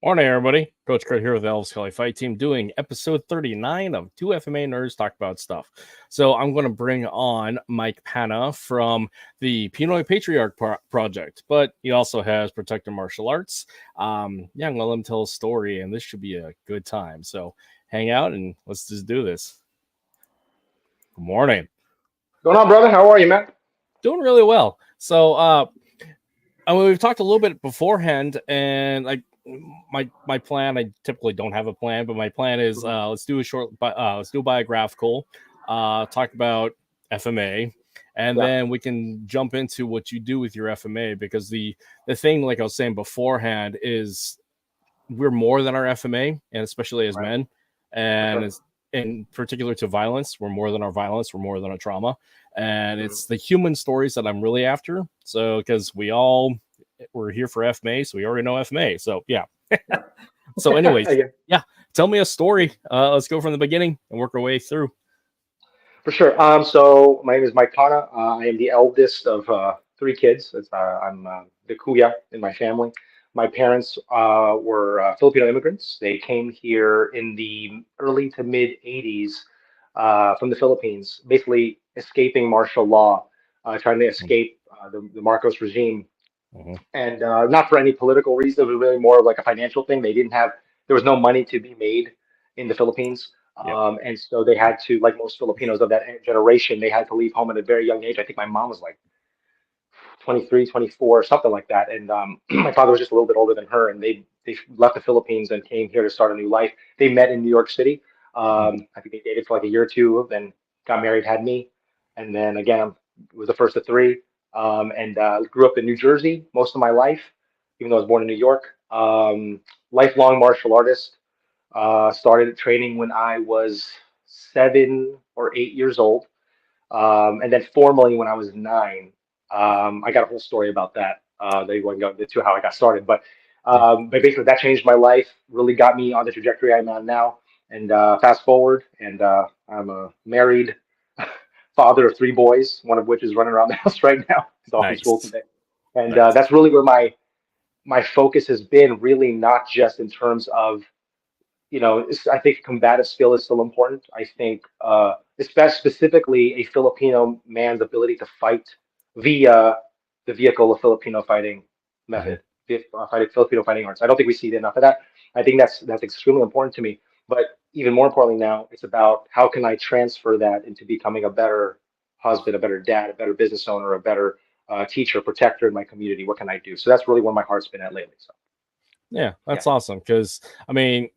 Morning, everybody. Coach Kurt here with the AKST Kali Fight Team doing episode 39 of Two FMA-Nerds Talk About Stuff. So I'm going to bring on Mike Pana from the Pinoy Patriarch Project, but he also has Protected Martial Arts. I'm going to let him tell a story, and this should be a good time. So hang out, and let's just do this. Good morning. What's going on, brother? How are you, man? Doing really well. So we've talked a little bit beforehand, and my plan, I typically don't have a plan, but my plan is let's do a biographical, talk about FMA, and then we can jump into what you do with your FMA, because the thing, like I was saying beforehand, is we're more than our FMA, and especially as men, and in particular to violence, we're more than our violence, we're more than our trauma, and it's the human stories that I'm really after. So because we're here for FMA, so we already know FMA. So yeah. So anyways, tell me a story. Let's go from the beginning and work our way through. For sure. So my name is Mike Pana. I am the eldest of three kids. I'm the kuya in my family. My parents were Filipino immigrants. They came here in the early to mid 80s from the Philippines, basically escaping martial law, trying to escape the Marcos regime. And not for any political reason. It was really more of like a financial thing. There was no money to be made in the Philippines. And so they had to, like most Filipinos of that generation, they had to leave home at a very young age. I think my mom was like 23, 24, something like that. And my father was just a little bit older than her. And they left the Philippines and came here to start a new life. They met in New York City. I think they dated for like a year or two, then got married, had me. And then again, I was the first of three. And grew up in New Jersey most of my life, even though I was born in New York. Lifelong martial artist. Started training when I was 7 or 8 years old. And then formally when I was 9. I got a whole story about that. They wouldn't go into how I got started. But basically that changed my life, really got me on the trajectory I'm on now. And fast forward, and I'm a married father of 3 boys, one of which is running around the house right now. He's off in school today. And that's really where my my focus has been really not just in terms of, I think combative skill is still important. I think, especially specifically a Filipino man's ability to fight via the vehicle of Filipino fighting Mhm. method, Filipino fighting arts. I don't think we see enough of that. I think that's extremely important to me. But even more importantly now, it's about how can I transfer that into becoming a better husband, a better dad, a better business owner, a better teacher, protector in my community. What can I do? So that's really where my heart's been at lately. So Yeah, yeah, that's awesome. Because I mean,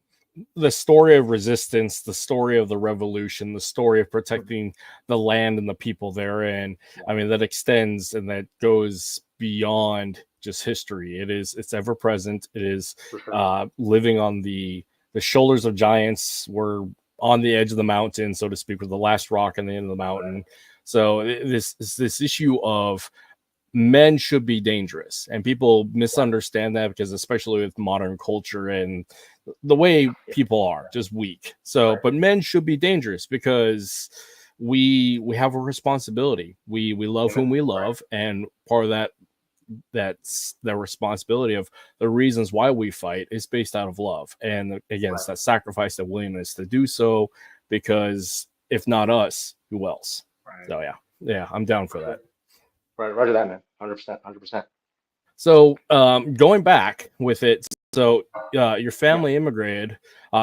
the story of resistance, the story of the revolution, the story of protecting the land and the people therein. yeah, I mean, that extends and that goes beyond just history. It's ever present. It is for sure. living on the shoulders of giants. We're on the edge of the mountain, so to speak, with the last rock on the end of the Right, mountain. So this issue of men should be dangerous, and people right, misunderstand that because especially with modern culture and the way yeah, people are just weak. So right, but men should be dangerous because we have a responsibility. We love amen, whom we right, love, and part of that's the responsibility of the reasons why we fight is based out of love, and again it's right, that sacrifice, the willingness to do so, because if not us, who else? right, So yeah, I'm down for for that. sure. Right, roger that, man. 100%, 100%. So going back with it, so your Yeah. family immigrated.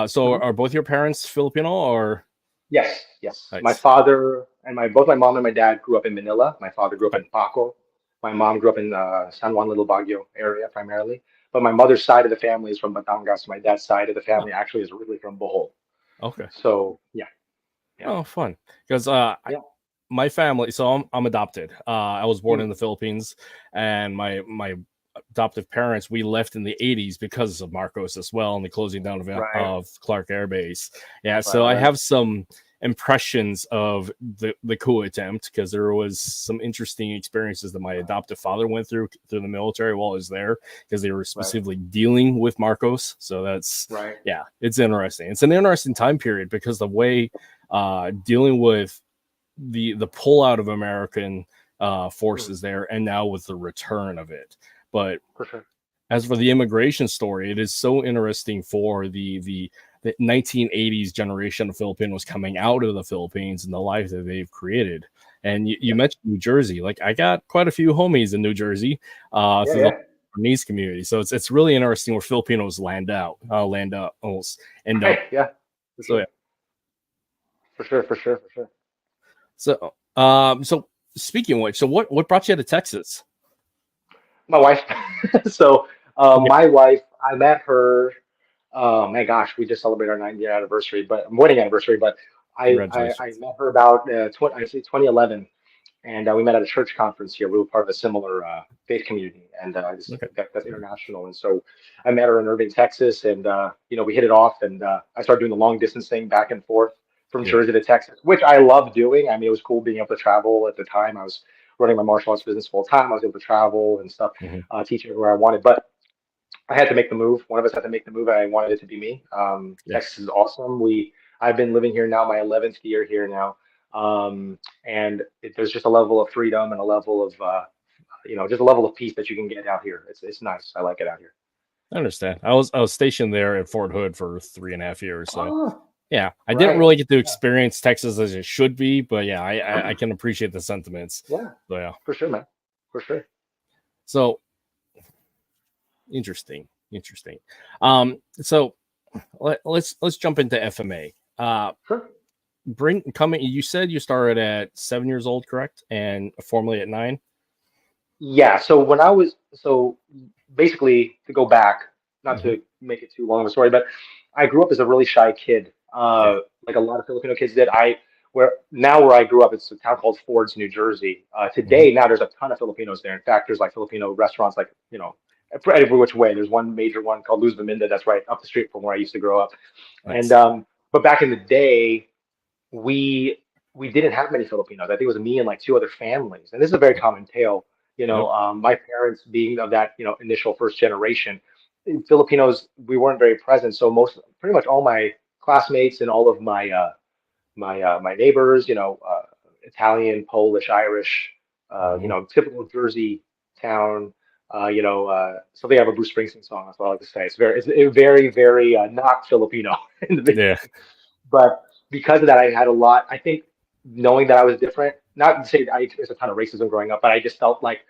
So Mhm. are both your parents Filipino or Yes, yes. My nice? father and both my mom and my dad grew up in Manila. My father grew up Okay, in Paco. My mom grew up in San Juan Little Baguio area primarily. But my mother's side of the family is from Batangas. My dad's side of the oh, family actually is originally from Bohol. okay, So yeah, yeah, oh fun. Because yeah. my family, so I'm adopted. I was born Mm, in the Philippines, and my adoptive parents, we left in the 80s because of Marcos as well, and the closing down right, of Clark Air Base. Yeah, right, so I right, have some impressions of the coup attempt because there was some interesting experiences that my adoptive father went through the military while I was there because they were right, specifically dealing with Marcos. So that's right. yeah, it's interesting. It's an interesting time period because the way dealing with the pullout of American Mm, forces there, and now with the return of it. But for sure. as for the immigration story, it is so interesting for the 1980s generation of Filipinos coming out of the Philippines and the life that they've created. And you Yeah, mentioned New Jersey. Like I got quite a few homies in New Jersey yeah, through the yeah. Arnis community. So it's really interesting where Filipinos land up, almost end up. Right, yeah, for So yeah. sure, for sure, for sure, for sure. So speaking of which, so what brought you to Texas? My wife. So Okay, my wife, I met her. Oh my gosh, we just celebrated our 9-year anniversary, but wedding anniversary. But I congratulations. met her about 2011, and we met at a church conference here. We were part of a similar faith community, and Okay. that's international. And so I met her in Irving, Texas, and we hit it off, and I started doing the long distance thing back and forth from Yeah. Jersey to Texas, which I love doing. I mean, it was cool being able to travel at the time. I was running my martial arts business full time. I was able to travel and stuff, Mhm. teaching everywhere I wanted, but I had to make the move. One of us had to make the move, and I wanted it to be me. Yeah. Texas is awesome. I've been living here now, my 11th year here now, and there's just a level of freedom and a level of just a level of peace that you can get out here. It's nice. I like it out here. I understand. I was stationed there at Fort Hood for 3.5 years. So Oh, yeah, I didn't right. really get to experience Texas as it should be, but yeah, I can appreciate the sentiments. Yeah, So yeah. for sure, man. For sure. So interesting. So let's jump into FMA. Sure. Bring coming. You said you started at 7 years old, correct? And formally at 9. Yeah, so basically to go back, not Hmm. to make it too long of a story, but I grew up as a really shy kid, Yeah. like a lot of Filipino kids did. Where I grew up, it's a town called Fords, New Jersey. Hmm. Today, now there's a ton of Filipinos there. In fact, there's like Filipino restaurants, like every which way. There's one major one called Luz Bemenda that's right up the street from where I used to grow up. And Nice. but back in the day, we we didn't have many Filipinos. I think it was me and like two other families, and this is a very common tale. Yep. My parents being of that initial first generation, Filipinos, we weren't very present. So pretty much all my classmates and all of my neighbors, Italian, Polish, Irish, Hmm. typical Jersey town something out of a Bruce Springsteen song. That's what I like to say. It's very, very not Filipino in the Yeah. beginning. But because of that, I had a lot. I think knowing that I was different, not to say I experienced a ton of racism growing up, but I just felt like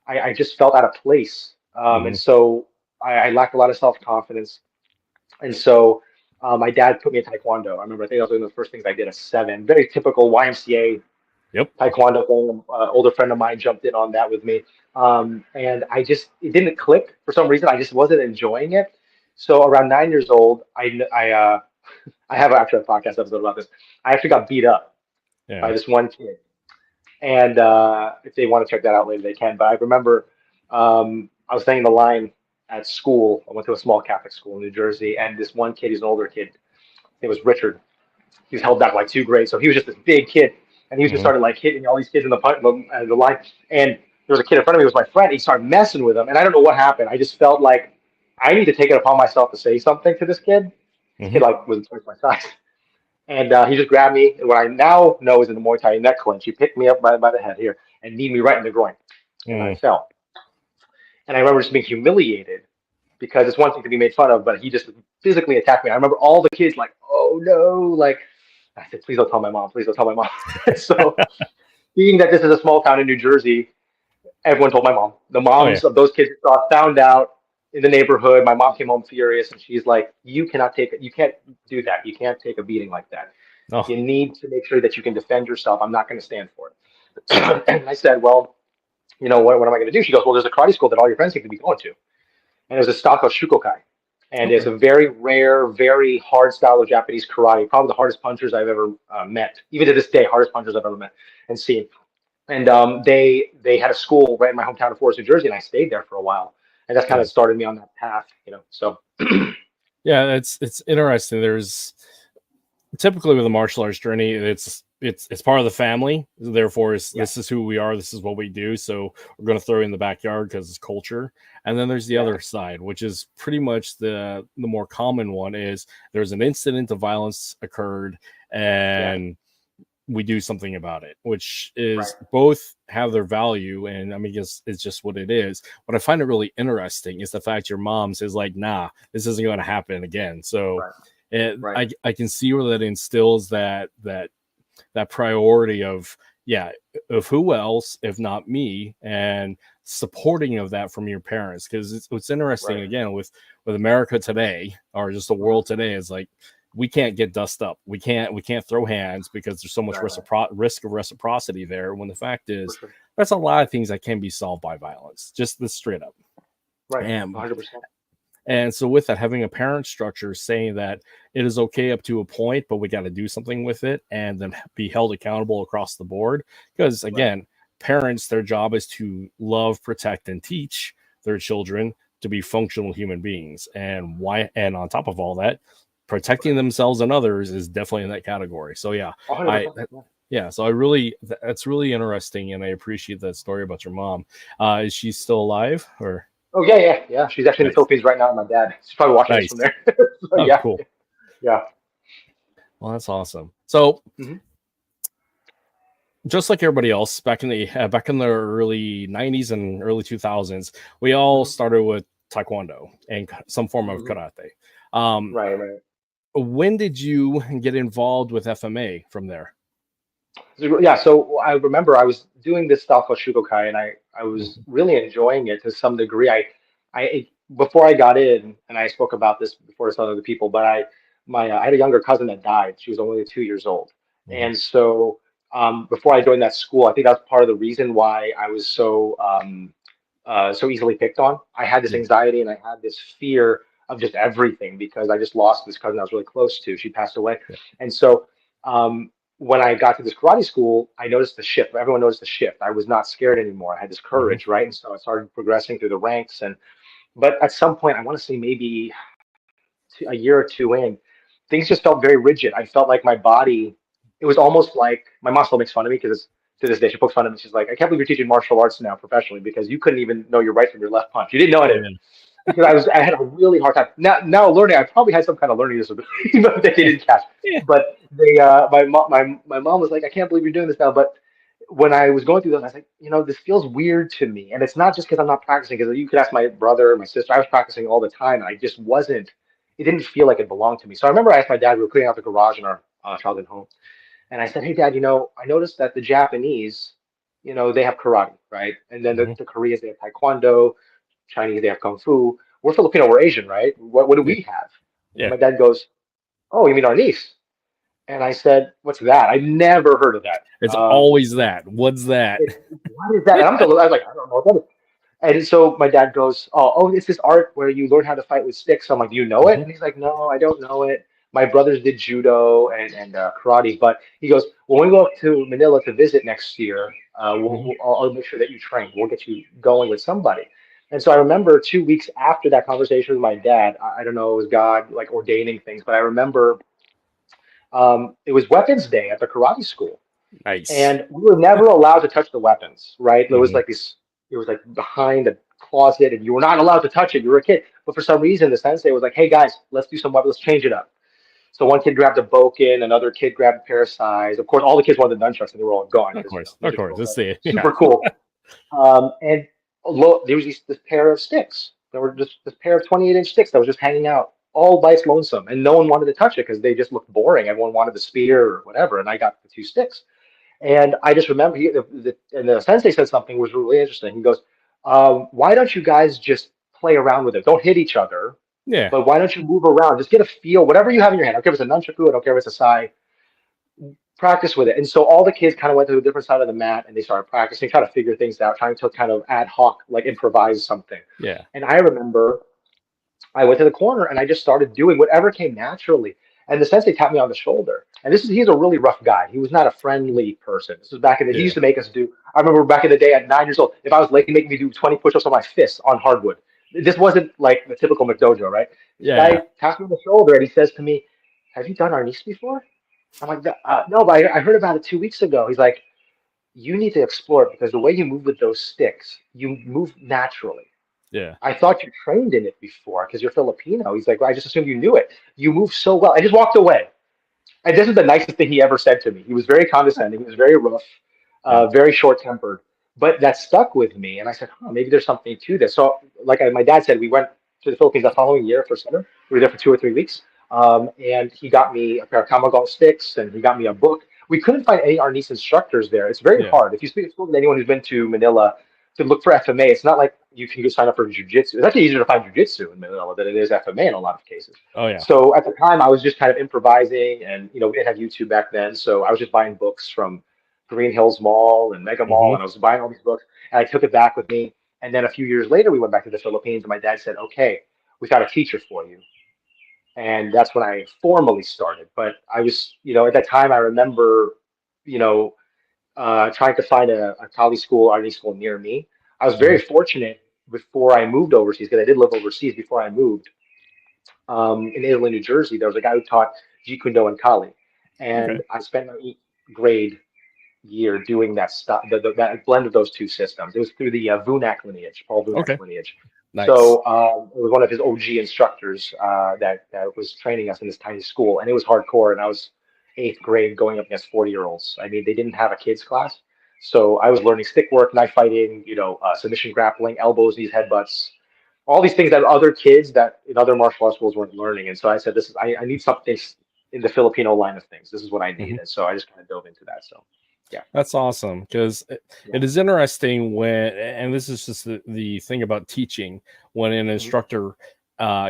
I just felt out of place. And Hmm. so I lacked a lot of self-confidence. And so my dad put me in Taekwondo. I remember, I think that was one of the first things I did at 7. Very typical YMCA Yep. Taekwondo thing. Older friend of mine jumped in on that with me. And it didn't click for some reason. I just wasn't enjoying it. So around 9 years old, I have actually a podcast episode about this. I actually got beat up by Yeah. this one kid. And if they want to check that out later, they can. But I remember I was standing in the line at school. I went to a small Catholic school in New Jersey, and this one kid, he's an older kid. It was Richard. He was held back like 2 grades, so he was just this big kid, and he was just Hmm. started like hitting all these kids in the line. And there was a kid in front of me, who was my friend. He started messing with him, and I don't know what happened. I just felt like I need to take it upon myself to say something to this kid. This Hmm. kid like was twice my size. And he just grabbed me, and what I now know is in the Muay Thai neck clinch, he picked me up by the head here and kneed me right in the groin, and I Mm. fell. And I remember just being humiliated because it's one thing to be made fun of, but he just physically attacked me. I remember all the kids like, "Oh no!" Like I said, "Please don't tell my mom. Please don't tell my mom." So, being that this is a small town in New Jersey, everyone told my mom. The Oh yeah. moms of those kids found out in the neighborhood. My mom came home furious, and she's like, "You cannot take it. You can't do that. You can't take a beating like that. Oh. You need to make sure that you can defend yourself. I'm not going to stand for it." And I said, "Well, what am I going to do?" She goes, "Well, there's a karate school that all your friends seem to be going to." And it was a style called Shukokai. And it's Okay. a very rare, very hard style of Japanese karate, probably the hardest punchers I've ever met. Even to this day, hardest punchers I've ever met and seen. And they had a school right in my hometown of Forest, New Jersey, and I stayed there for a while. And that's kind Yeah. of started me on that path. So Yeah. It's interesting. There's typically with a martial arts journey, it's part of the family. Therefore, yeah, this is who we are. This is what we do. So we're going to throw it in the backyard because it's culture. And then there's the yeah, other side, which is pretty much the more common one. Is there's an incident of violence occurred, yeah, and we do something about it, which right, is both have their value, and I mean, it's just what it is. What I find it really interesting is the fact your mom says like, "Nah, this isn't going to happen again." So right, right, I can see where that instills that priority of, yeah, of who else if not me, and supporting of that from your parents. Because it's interesting right. again with America today, or just the Mhm. world today, is like we can't get dust up, we can't throw hands because there's so much Right, right, risk of reciprocity there, when the fact for is sure. there's a lot of things that can be solved by violence, just the straight up. Right, And 100%. and so with that, having a parent structure saying that it is okay up to a point, but we got to do something with it and then be held accountable across the board. Because Right, again, parents, their job is to love, protect, and teach their children to be functional human beings. And why? And on top of all that, protecting right. themselves and others is definitely in that category. So yeah, I 100%. Yeah. yeah, so that's really interesting, and I appreciate that story about your mom. Is she still alive or Oh yeah, yeah, yeah. She's actually in the nice? Philippines right now with my dad. She's probably watching this from Nice. there. So Oh, yeah, cool. yeah. Well, that's awesome. So, Hmm. just like everybody else, back in the early '90s and early 2000s, we all Hmm. started with taekwondo and some form of Hmm. karate. Um, Right, right. when did you get involved with FMA from there? Yeah, so I remember I was doing this stuff called Shugokai, and I was Mhm. really enjoying it to some degree. Before I got in, and I spoke about this before to some other people, but I had a younger cousin that died. She was only 2 years old, Mhm. and so before I joined that school, I think that's part of the reason why I was so easily picked on. I had this Yeah. anxiety and I had this fear of just everything because I just lost this cousin I was really close to. She passed away, Yeah. and so. When I got to this karate school, I noticed the shift. Everyone noticed the shift. I was not scared anymore. I had this Mhm. courage, right? And so I started progressing through the ranks. But at some point, I want to say maybe a year or two in, things just felt very rigid. I felt like my body, it was almost like my mom still makes fun of me because to this day she pokes fun at me. She's like, "I can't believe you're teaching martial arts now professionally because you couldn't even know your right from your left punch. You didn't know Oh it." Because I had a really hard time. Now learning, I probably had some kind of learning disability, but they yeah. didn't catch. Yeah. But my mom was like, "I can't believe you're doing this now." But when I was going through those, I was like, this feels weird to me. And it's not just because I'm not practicing, because you could ask my brother, my sister, I was practicing all the time. And I just wasn't, it didn't feel like it belonged to me. So I remember I asked my dad, we were cleaning out the garage in our childhood home. And I said, hey, Dad, I noticed that the Japanese, they have karate, right? And then Hmm. the Koreans, they have taekwondo, Chinese, they have kung fu. We're Filipino, we're Asian, right? What do Yeah. we have? And Yeah. my dad goes, oh, you mean Arnis? And I said, what's that? I never heard of that. It's always that. What's that? What is that? And I was like, I don't know what that is. And so my dad goes, oh, it's this art where you learn how to fight with sticks. I'm like, do you know it? Hmm. And he's like, no, I don't know it. My brothers did judo and karate, but he goes, well, when we go up to Manila to visit next year, Hmm. I'll make sure that you train. We'll get you going with somebody. And so I remember 2 weeks after that conversation with my dad, I don't know, it was God like ordaining things, but I remember it was Weapons Day at the karate school, Nice. and we were never allowed to touch the weapons, right? There was Hmm. like this, it was like behind a closet, and you were not allowed to touch it. You were a kid, but for some reason, the sensei was like, "Hey guys, let's do some weapons. Let's change it up." So one kid grabbed a boken, another kid grabbed a pair of sais. Of course, all the kids wanted the nunchucks, and they were all gone Of because course. Of ninja course. turtles, Let's right? see it. Yeah. Super cool. And there was this pair of sticks. There were just this pair of 28-inch sticks that was just hanging out all by its lonesome, and no one wanted to touch it because they just looked boring. Everyone wanted the spear or whatever, and I got the two sticks. And I just remember and the sensei said something was really interesting. He goes, "Why don't you guys just play around with it? Don't hit each other, Yeah. but why don't you move around? Just get a feel, whatever you have in your hand. I don't care if it's a nunchaku, I don't care if it's a sai. Practice with it." And so all the kids kind of went to a different side of the mat and they started practicing, trying to figure things out, trying to kind of ad hoc, like improvise something. Yeah. And I remember I went to the corner and I just started doing whatever came naturally. And the sensei tapped me on the shoulder. And he's a really rough guy. He was not a friendly person. This was back in he Yeah. used to make us do, I remember back in the day at 9 years old, if I was late, he'd make me do 20 push-ups on my fists on hardwood. This wasn't like the typical McDojo, right? This Yeah. guy taps me on the shoulder and he says to me, have you done Arnis before? I'm like, no, but I heard about it 2 weeks ago. He's like, you need to explore it because the way you move with those sticks, you move naturally. Yeah. I thought you trained in it before because you're Filipino. He's like, well, I just assumed you knew it. You move so well. I just walked away. And this is the nicest thing he ever said to me. He was very condescending. He was very rough, Yeah. very short-tempered. But that stuck with me. And I said, maybe there's something to this. So, like my dad said, we went to the Philippines the following year for summer. We were there for 2 or 3 weeks. And he got me a pair of Kamagon sticks and he got me a book. We couldn't find any Arnis instructors there. It's very Yeah. hard. If you speak to anyone who's been to Manila to look for FMA, it's not like you can go sign up for jiu-jitsu. It's actually easier to find jiu-jitsu in Manila than it is FMA in a lot of cases. Oh yeah. So at the time, I was just kind of improvising, and we didn't have YouTube back then, so I was just buying books from Green Hills Mall and Mega Mall, Hmm. and I was buying all these books, and I took it back with me. And then a few years later, we went back to the Philippines, and my dad said, "Okay, we got a teacher for you," and that's when I formally started. But I was, at that time, I remember, you know, trying to find a Kali school, art school near me. I was very Hmm. fortunate before I moved overseas because I did live overseas before I moved in Italy, New Jersey. There was a guy who taught Jeet Kune Do and Kali, Okay. and I spent my 8th grade year doing that stuff, that blend of those two systems. It was through the Vunak lineage, Paul Vunak's Okay. lineage. Nice. So it was one of his OG instructors that was training us in this tiny school, and it was hardcore. And I was 8th grade going up against 40-year-olds. I mean, they didn't have a kids class, so I was learning stick work, knife fighting, submission grappling, elbows, knees, headbutts, all these things that other kids that in other martial arts schools weren't learning. And so I said, I need something in the Filipino line of things. This is what I need. Hmm. And so I just kind of dove into that. So yeah. That's awesome because Yeah. it is interesting when, and this is just the thing about teaching, when an Mhm. instructor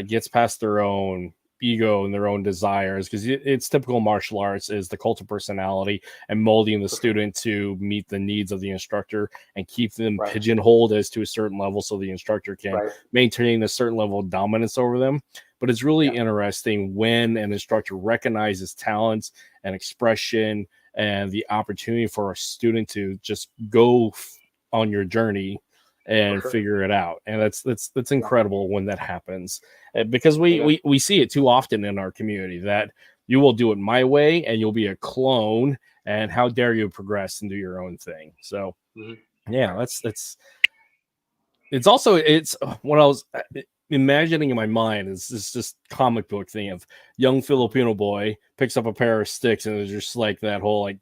gets past their own ego and their own desires, because it's typical martial arts is the cult of personality and molding the For sure. student to meet the needs of the instructor and keep them Right. pigeonholed as to a certain level so the instructor can Right. maintain a certain level of dominance over them. But it's really Yeah. interesting when an instructor recognizes talents and expression and the opportunity for a student to just go on your journey For and sure. figure it out. And that's Yeah. incredible when that happens. Because Amen. we see it too often in our community that you will do it my way and you'll be a clone, and how dare you progress and do your own thing. So Hmm. yeah, Right. it's also it's what I was imagining in my mind is this just comic book thing of young Filipino boy picks up a pair of sticks and it's just like that whole like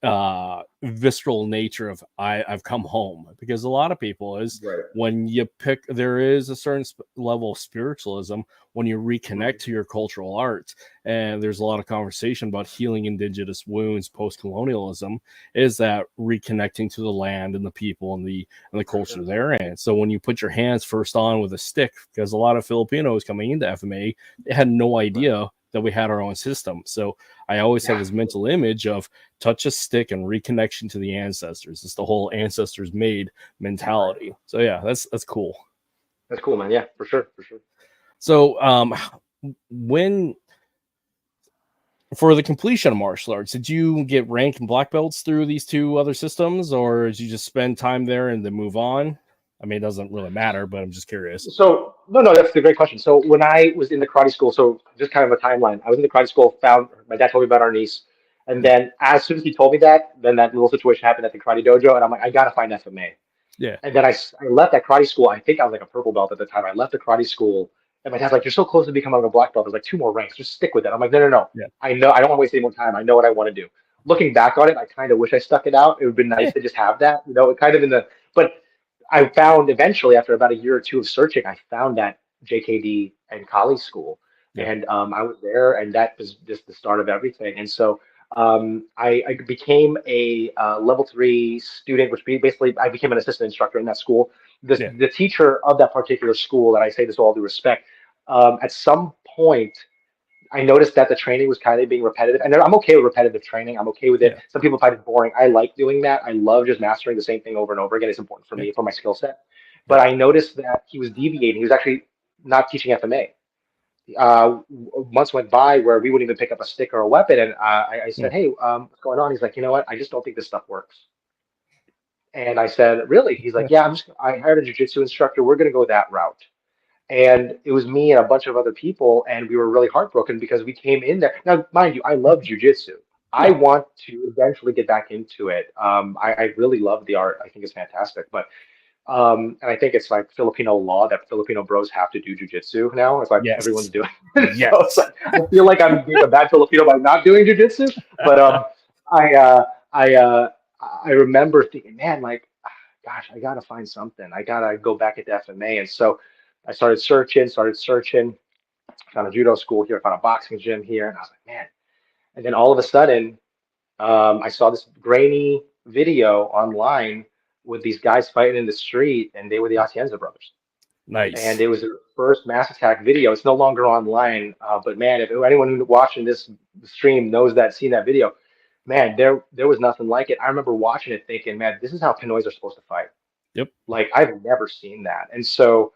visceral nature of I've come home, because a lot of people is Right. when you pick, there is a certain level of spiritualism when you reconnect to your cultural art, and there's a lot of conversation about healing indigenous wounds post-colonialism, is that reconnecting to the land and the people and the culture therein. So when you put your hands first on with a stick, because a lot of Filipinos coming into FMA, they had no idea that we had our own system. So I always have this mental image of touch a stick and reconnection to the ancestors. It's the whole ancestors made mentality. So yeah, that's cool. That's cool, man. Yeah, for sure. So when for the completion of martial arts, did you get rank and black belts through these two other systems, or did you just spend time there and then move on? I mean, it doesn't really matter, but I'm just curious. So no, that's a great question. So when I was in the karate school, so just kind of a timeline. I was in the karate school, found my dad told me about Arnis, and then as soon as he told me that, then that little situation happened at the karate dojo, and I'm like, I gotta find FMA. Yeah. And then I left that karate school. I think I was like a purple belt at the time. I left the karate school, and my dad's like, "You're so close to becoming a black belt. There's like two more ranks. Just stick with it." I'm like, No. Yeah. I know I don't want to waste any more time. I know what I want to do. Looking back on it, I kind of wish I stuck it out. It would have been nice to just have that, kind of in the. But I found eventually, after about a year or two of searching, I found that JKD and Kali school, and I was there, and that was just the start of everything. And so I became a level 3 student, which basically I became an assistant instructor in that school. The teacher of that particular school, and I say this with all due respect, at some point I noticed that the training was kind of being repetitive, and I'm okay with repetitive training. I'm okay with it. Yeah. Some people find it boring. I like doing that. I love just mastering the same thing over and over again. It's important for me, for my skill set. But I noticed that he was deviating. He was actually not teaching FMA. Months went by where we wouldn't even pick up a stick or a weapon, and I said, "Hey, what's going on?" He's like, "You know what? I just don't think this stuff works." And I said, "Really?" He's like, "Yeah, I hired a jiu-jitsu instructor. We're going to go that route." And it was me and a bunch of other people, and we were really heartbroken because we came in there. Now, mind you, I love jujitsu. I want to eventually get back into it. I really love the art. I think it's fantastic. But and I think it's like Filipino law that Filipino bros have to do jujitsu now. It's like everyone's doing it. Yes. So it's like, I feel like I'm being a bad Filipino by not doing jujitsu. But I uh, I uh, I remember thinking, man, like, gosh, I gotta find something. I gotta go back into FMA. And so I started searching, found a judo school here, I found a boxing gym here, and I was like, man. And then all of a sudden, I saw this grainy video online with these guys fighting in the street, and they were the Atienza brothers. Nice. And it was their first mass attack video. It's no longer online, but man, if anyone watching this stream knows that, seen that video, man, there was nothing like it. I remember watching it thinking, man, this is how Pinoys are supposed to fight. Yep. Like I've never seen that. And so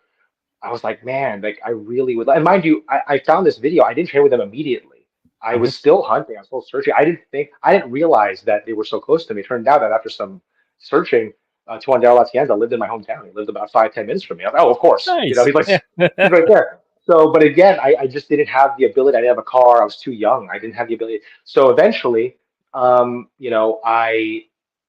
I was like, man, like I really would. And mind you, I found this video. I didn't train with them immediately. I was still hunting. I was still searching. I didn't realize that they were so close to me. It turned out that after some searching, Tuhon Carl Atienza lived in my hometown. He lived about 5-10 minutes from me. I was like, oh, of course. Nice. He's like, he's right there. So, but again, I just didn't have the ability. I didn't have a car. I was too young. I didn't have the ability. So eventually, I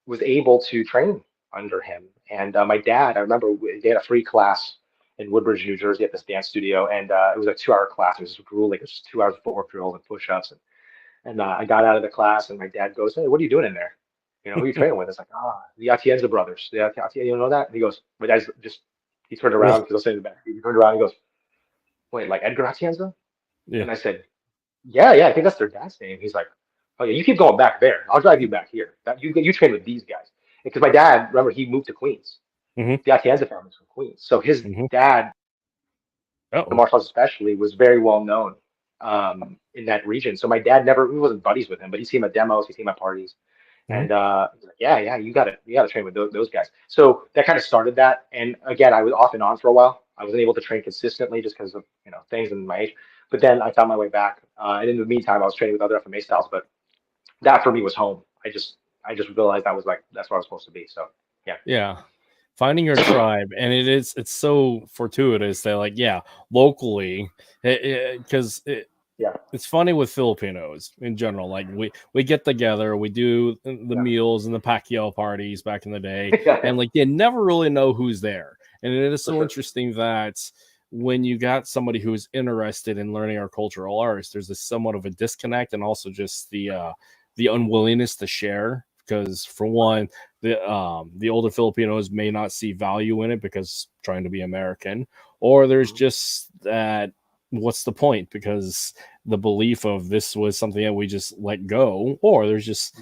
was able to train under him. And my dad, I remember they had a free class in Woodbridge, New Jersey, at this dance studio, and it was a 2-hour class. It was grueling. It was 2 hours of footwork drills and push-ups, and I got out of the class, and my dad goes, "Hey, what are you doing in there? Who are you training with?" It's like, the Atienza brothers. You know that? And he goes, my dad's just, he turned around because I was sitting in the back. He turned around and he goes, "Wait, like Edgar Atienza?" Yeah. And I said, "Yeah, I think that's their dad's name." He's like, "Oh yeah, you keep going back there. I'll drive you back here. You train with these guys." Because my dad, remember, he moved to Queens. The Atienza family's from Queens, so his dad, the martial arts especially, was very well known in that region. So my dad he wasn't buddies with him, but he'd see him at demos, he'd see him at parties, and he's like, yeah, you got to train with those guys. So that kind of started that. And again, I was off and on for a while. I wasn't able to train consistently just because of things and my age. But then I found my way back, and in the meantime, I was training with other FMA styles. But that for me was home. I just realized that's where I was supposed to be. So yeah. Finding your tribe, and it's so fortuitous that locally, because it's funny with Filipinos in general. Like we get together, we do the meals and the Pacquiao parties back in the day, and you never really know who's there. And it is so interesting that when you got somebody who is interested in learning our cultural arts, there's somewhat of a disconnect, and also just the unwillingness to share. because for one, the older Filipinos may not see value in it because trying to be American, or there's just that what's the point, because the belief of this was something that we just let go, or there's just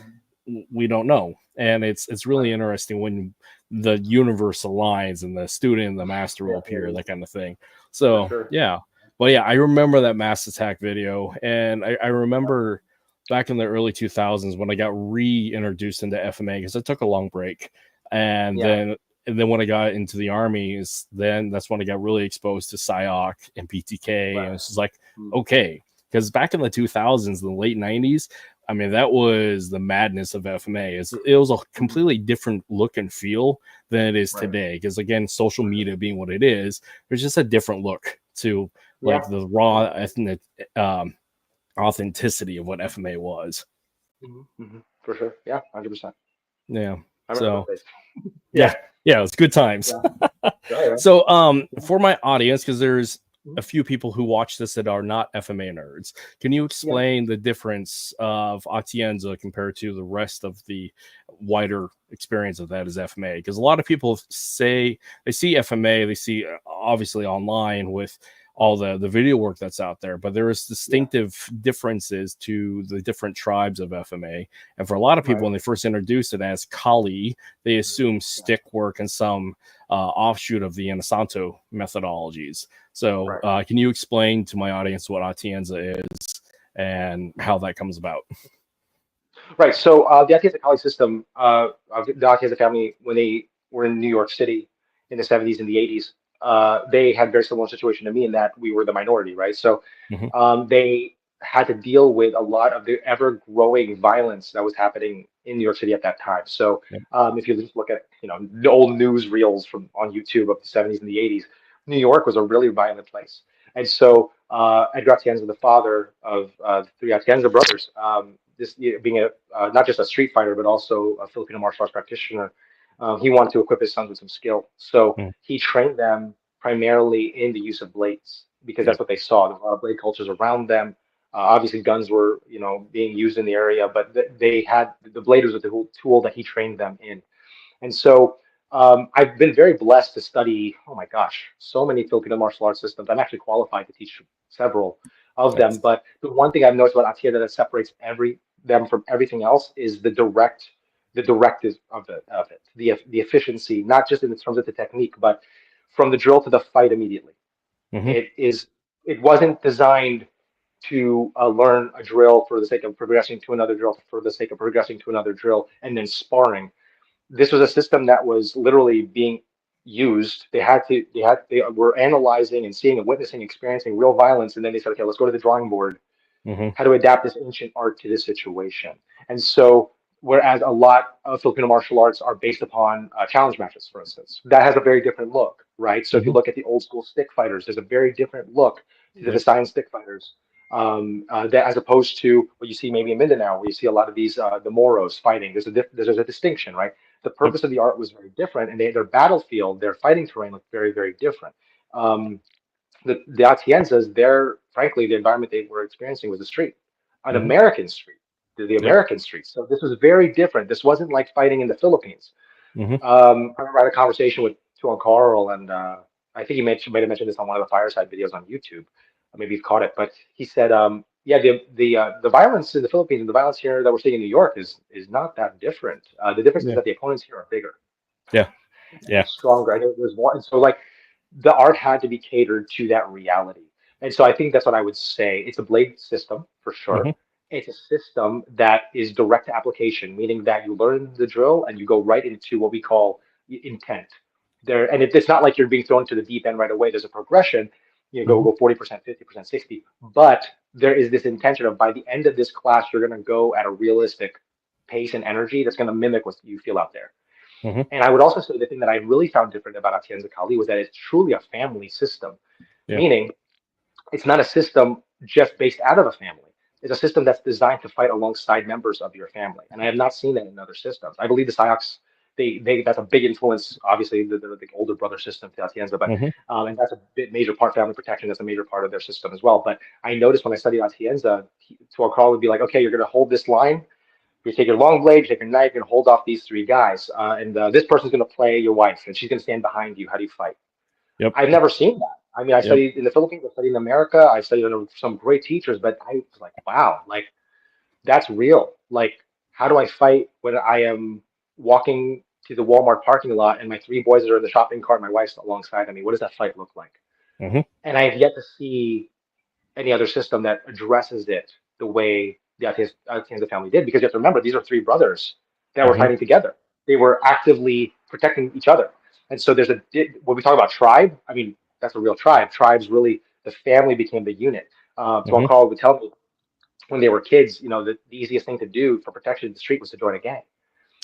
we don't know. And it's really interesting when the universe aligns and the student and the master will appear, that kind of thing. So yeah. But yeah, I remember that Mass Attack video, and I remember back in the early 2000s when I got reintroduced into FMA, because I took a long break, and then when I got into the army, then that's when I got really exposed to PSYOC and PTK, and it's just like, okay, because back in the 2000s, the late 90s, I mean, that was the madness of FMA. It was a completely different look and feel than it is today, because again, social media being what it is, there's just a different look to like the raw ethnic authenticity of what FMA was. For sure. Yeah, 100%. Yeah. So yeah, it's good times. So for my audience, because there's a few people who watch this that are not FMA nerds, can you explain the difference of Atienza compared to the rest of the wider experience of that as FMA? Because a lot of people say they see FMA, they see obviously online with all the video work that's out there, but there is distinctive differences to the different tribes of FMA. And for a lot of people, when they first introduced it as Kali, they assume stick work and some offshoot of the Anasanto methodologies. So can you explain to my audience what Atienza is and how that comes about? Right. So the Atienza Kali system, the Atienza family, when they were in New York City in the 70s and the 80s, they had a very similar situation to me in that we were the minority, right? So they had to deal with a lot of the ever-growing violence that was happening in New York City at that time. So if you just look at the old news reels from on YouTube of the 70s and the 80s, New York was a really violent place. And so Edgar Atienza, the father of the three Atienza brothers, this being not just a street fighter but also a Filipino martial arts practitioner, he wanted to equip his sons with some skill. So he trained them primarily in the use of blades, because that's what they saw. There were a lot of blade cultures around them. Obviously, guns were being used in the area, but they had the blade was the tool that he trained them in. And so I've been very blessed to study, oh my gosh, so many Filipino martial arts systems. I'm actually qualified to teach several of them. But the one thing I've noticed about Atienza that separates them from everything else is the directive of it, the efficiency, not just in terms of the technique, but from the drill to the fight immediately. It wasn't designed to learn a drill for the sake of progressing to another drill, for the sake of progressing to another drill, and then sparring. This was a system that was literally being used. They were analyzing and seeing and witnessing, experiencing real violence, and then they said, okay, let's go to the drawing board. How to adapt this ancient art to this situation. And so, whereas a lot of Filipino martial arts are based upon challenge matches, for instance, that has a very different look, right? So if you look at the old school stick fighters, there's a very different look to the science stick fighters, that as opposed to what you see maybe in Mindanao, where you see a lot of these the Moros fighting. There's a distinction, right? The purpose of the art was very different, and their battlefield, their fighting terrain looked very, very different. The Atienzas, frankly, the environment they were experiencing was the street, an American street, the American street. So this was very different. This wasn't like fighting in the Philippines. I remember I had a conversation with Tuhon Carl, and I think he might have mentioned this on one of the Fireside videos on YouTube. Maybe you've caught it, but he said, the violence in the Philippines and the violence here that we're seeing in New York is not that different. The difference is that the opponents here are bigger, stronger. I know there's more, and so like, the art had to be catered to that reality. And so I think that's what I would say. It's a blade system for sure. It's a system that is direct application, meaning that you learn the drill and you go right into what we call intent. And it's not like you're being thrown to the deep end right away. There's a progression. Go 40%, 50%, 60%. But there is this intention of by the end of this class, you're going to go at a realistic pace and energy that's going to mimic what you feel out there. And I would also say the thing that I really found different about Atienza Kali was that it's truly a family system, meaning it's not a system just based out of a family. It's a system that's designed to fight alongside members of your family. And I have not seen that in other systems. I believe the PSYOCs, that's a big influence, obviously, the older brother system to Atienza, but and that's a major part, family protection, that's a major part of their system as well. But I noticed when I studied Atienza, Tuhon Carl would be like, okay, you're going to hold this line, You take your long blade, you take your knife, and hold off these three guys. And this person's going to play your wife, and she's going to stand behind you. How do you fight? Yep. I've never seen that. I mean, I Yep. studied in the Philippines, I studied in America, I studied under some great teachers, but I was like, wow, like that's real. Like, how do I fight when I am walking to the Walmart parking lot and my three boys are in the shopping cart, my wife's alongside of me? What does that fight look like? Mm-hmm. And I have yet to see any other system that addresses it the way the Atienza family did. Because you have to remember, these are three brothers that were Mm-hmm. fighting together. They were actively protecting each other. And so there's when we talk about tribe, I mean, that's a real tribe. Tribes really, the family became the unit. Tuhon Mm-hmm. Carl would tell me when they were kids, the easiest thing to do for protection in the street was to join a gang.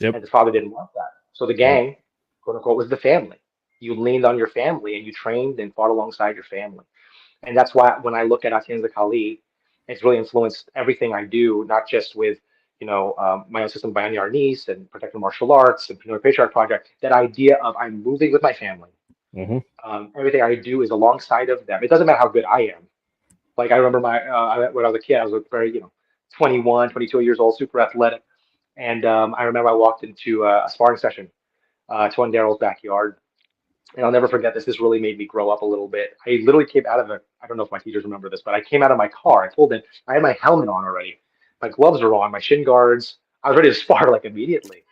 Yep. And the father didn't want that. So the Yep. gang, quote unquote, was the family. You leaned on your family and you trained and fought alongside your family. And that's why when I look at Atienza Kali, it's really influenced everything I do, not just with my own system, Bayani Arnis and Protecting Martial Arts and Pinoy Patriarch Project. That idea of I'm moving with my family. Mm-hmm. Everything I do is alongside of them. It doesn't matter how good I am. Like I remember when I was a kid, I was very 21, 22 years old, super athletic, and I remember I walked into a sparring session to on Daryl's backyard, and I'll never forget this. This really made me grow up a little bit. I literally came out of I don't know if my teachers remember this, but I came out of my car. I told them I had my helmet on already. My gloves are on, my shin guards. I was ready to spar like immediately.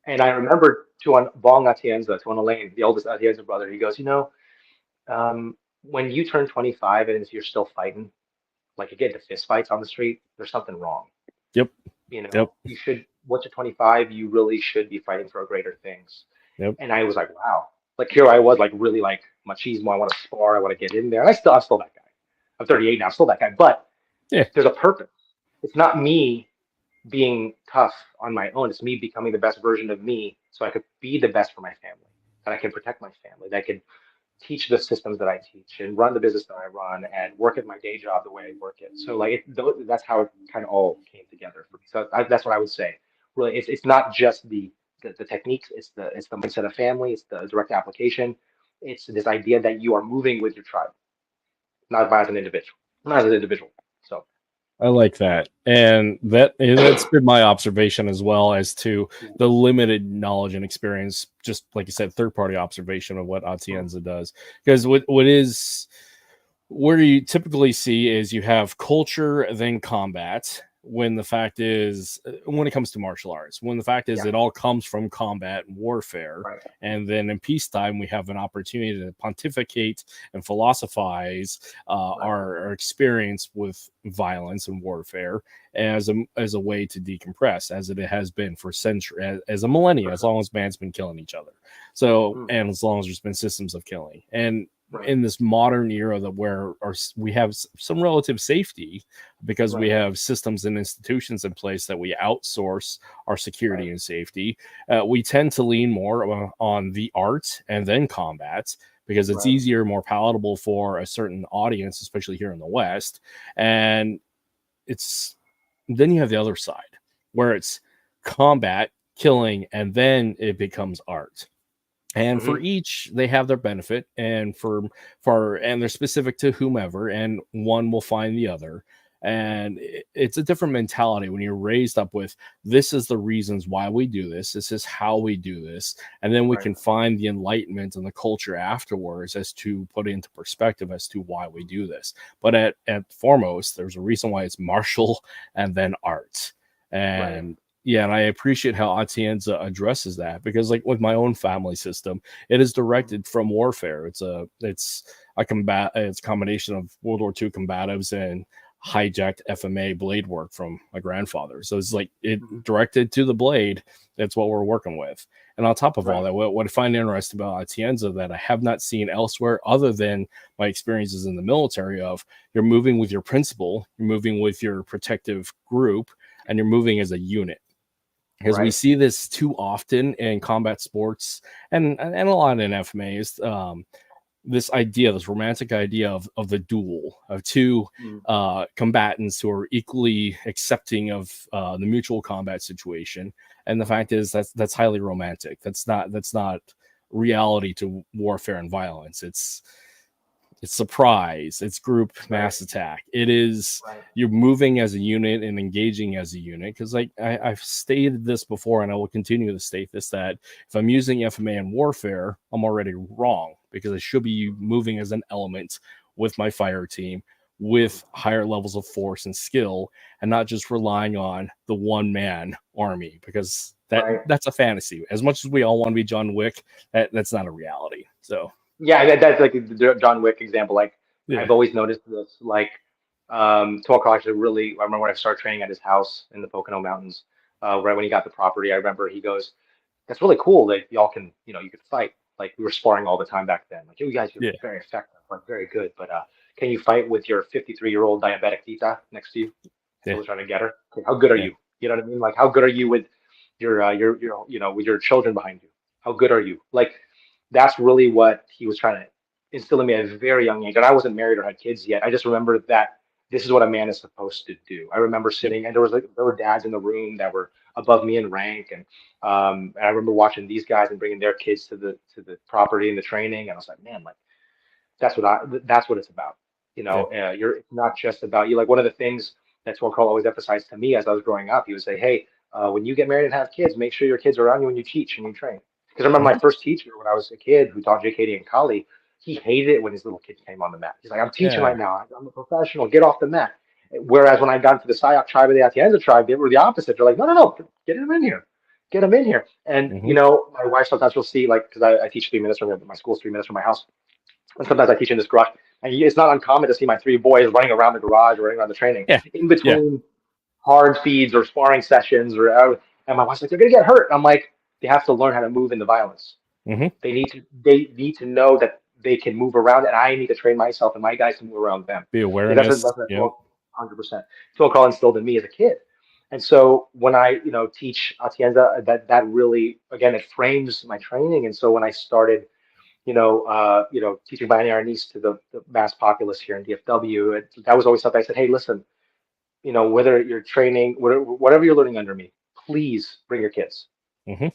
And I remember Tuan Bong Atienza, Tuan Elaine, the oldest Atienza brother, he goes, when you turn 25 and you're still fighting, like you get into fist fights on the street, there's something wrong. Yep. Yep. You should, once you're 25, you really should be fighting for greater things. Yep. And I was like, wow. Like here I was, like really like machismo. I want to spar. I want to get in there. And I'm still that guy. I'm 38 now. I'm still that guy. But Yeah. there's a purpose. It's not me being tough on my own. It's me becoming the best version of me, so I could be the best for my family. That I can protect my family. That I can teach the systems that I teach and run the business that I run and work at my day job the way I work it. So like that's how it kind of all came together for me. So that's what I would say. Really, it's not just the techniques. It's the mindset of family. It's the direct application. It's this idea that you are moving with your tribe, not as an individual, not as an individual. So I like that, and that's been my observation as well as to the limited knowledge and experience. Just like you said, third party observation of what Atienza does, because where you typically see is you have culture, then combat. When the fact is, when it comes to martial arts, when the fact is, it all comes from combat and warfare. right. And then in peacetime, we have an opportunity to pontificate and philosophize our experience with violence and warfare as a way to decompress, as it has been for centuries, as a millennia, as long as man's been killing each other. So, and as long as there's been systems of killing. And in this modern era where we have some relative safety because we have systems and institutions in place that we outsource our security and safety, we tend to lean more on the art and then combat because it's easier, more palatable for a certain audience, especially here in the West. And then you have the other side where it's combat, killing, and then it becomes art. And for each, they have their benefit, and and they're specific to whomever, and one will find the other. And it's a different mentality when you're raised up with this is the reasons why we do this. This is how we do this. And then we can find the enlightenment and the culture afterwards as to put into perspective as to why we do this. But at foremost, there's a reason why it's martial and then art. And yeah, and I appreciate how Atienza addresses that because, like with my own family system, it is directed from warfare. It's a combination of World War II combatives and hijacked FMA blade work from my grandfather. So it's like it directed to the blade. That's what we're working with. And on top of all that, what I find interesting about Atienza that I have not seen elsewhere other than my experiences in the military of you're moving with your principal, you're moving with your protective group, and you're moving as a unit. Because we see this too often in combat sports and a lot in FMAs, this romantic idea of the duel, of two combatants who are equally accepting of the mutual combat situation. And the fact is that's highly romantic. That's not reality to warfare and violence. it's surprise, it's group mass attack. It is you're moving as a unit and engaging as a unit. Because like I've stated this before, and I will continue to state this, that if I'm using FMA in warfare, I'm already wrong, because I should be moving as an element with my fire team with higher levels of force and skill, and not just relying on the one-man army, because that's a fantasy. As much as we all want to be John Wick, that's not a reality. So yeah, that's like the John Wick example. Like I've always noticed this. Like Tuhon Carl actually really. I remember when I started training at his house in the Pocono Mountains. Right when he got the property, I remember he goes, "That's really cool that y'all can, you could fight." Like we were sparring all the time back then. Like you guys are very effective, like very good. But can you fight with your 53-year-old diabetic tita next to you? Still trying to get her. Okay, how good are you? You know what I mean? Like how good are you with your with your children behind you? How good are you? Like that's really what he was trying to instill in me at a very young age. And I wasn't married or had kids yet. I just remember that this is what a man is supposed to do. I remember sitting, and there were dads in the room that were above me in rank, and I remember watching these guys and bringing their kids to the property and the training, and I was like, man, like that's what it's about. It's not just about you. Like one of the things that Tuhon Carl always emphasized to me as I was growing up, he would say, hey, when you get married and have kids, make sure your kids are around you when you teach and you train. Because I remember my first teacher when I was a kid who taught JKD and Kali, he hated it when his little kids came on the mat. He's like, I'm teaching right now. I'm a professional. Get off the mat. Whereas when I got into the Sayak tribe of the Atienza tribe, they were the opposite. They're like, no, get him in here. Get him in here. And, my wife sometimes will see, like, because I teach 3 minutes from my school's 3 minutes from my house. And sometimes I teach in this garage. And it's not uncommon to see my 3 boys running around the garage or running around the training in between hard feeds or sparring sessions. And my wife's like, they're going to get hurt. I'm like, they have to learn how to move in the violence. They need to know that they can move around, and I need to train myself and my guys to move around them. Be awareness. That's 100%. Tuhon Carl instilled in me as a kid. And so when I, teach Atienza, that really, again, it frames my training. And so when I started, teaching Bayani Arnis to the mass populace here in DFW, that was always something I said, hey, listen, whether you're training, whatever you're learning under me, please bring your kids.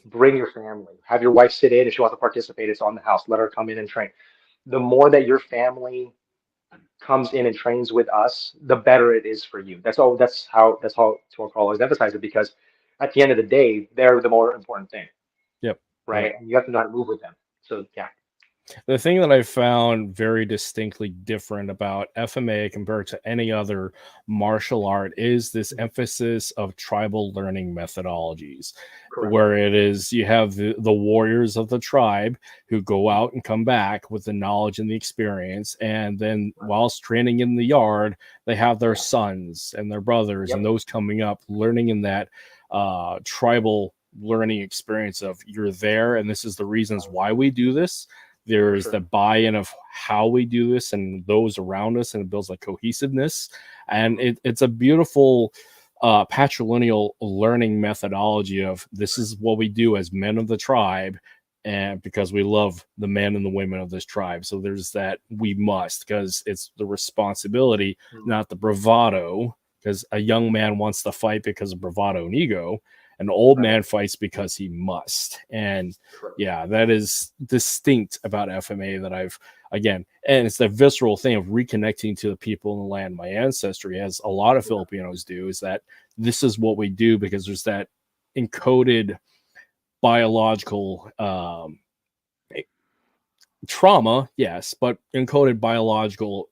Bring your family. Have your wife sit in. If she wants to participate, it's on the house. Let her come in and train. The more that your family comes in and trains with us, the better it is for you. That's how Tuhon Carl always emphasizes it, because at the end of the day, they're the more important thing. Right. And you have to know how to move with them. So the thing that I found very distinctly different about FMA compared to any other martial art is this emphasis of tribal learning methodologies. Correct. Where it is you have the warriors of the tribe who go out and come back with the knowledge and the experience, and then whilst training in the yard, they have their sons and their brothers and those coming up learning in that tribal learning experience of you're there and this is the reasons why we do this. There's the buy-in of how we do this and those around us, and it builds like cohesiveness. And it's a beautiful patrilineal learning methodology of this is what we do as men of the tribe, and because we love the men and the women of this tribe. So there's that we must, because it's the responsibility, not the bravado, because a young man wants to fight because of bravado and ego. An old man fights because he must. And that is distinct about FMA that I've, again, and it's the visceral thing of reconnecting to the people in the land, my ancestry, as a lot of Filipinos do, is that this is what we do because there's that encoded biological trauma, yes, but encoded biological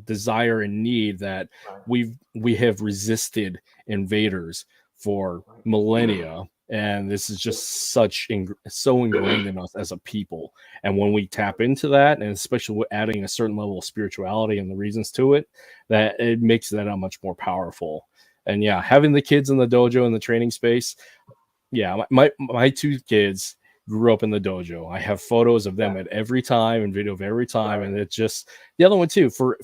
desire and need that we have resisted invaders for millennia, and this is just so ingrained in us as a people. And when we tap into that, and especially with adding a certain level of spirituality and the reasons to it, that it makes that much more powerful. And having the kids in the dojo in the training space, my 2 kids grew up in the dojo. I have photos of them at every time and video of every time, and it's just the other one too for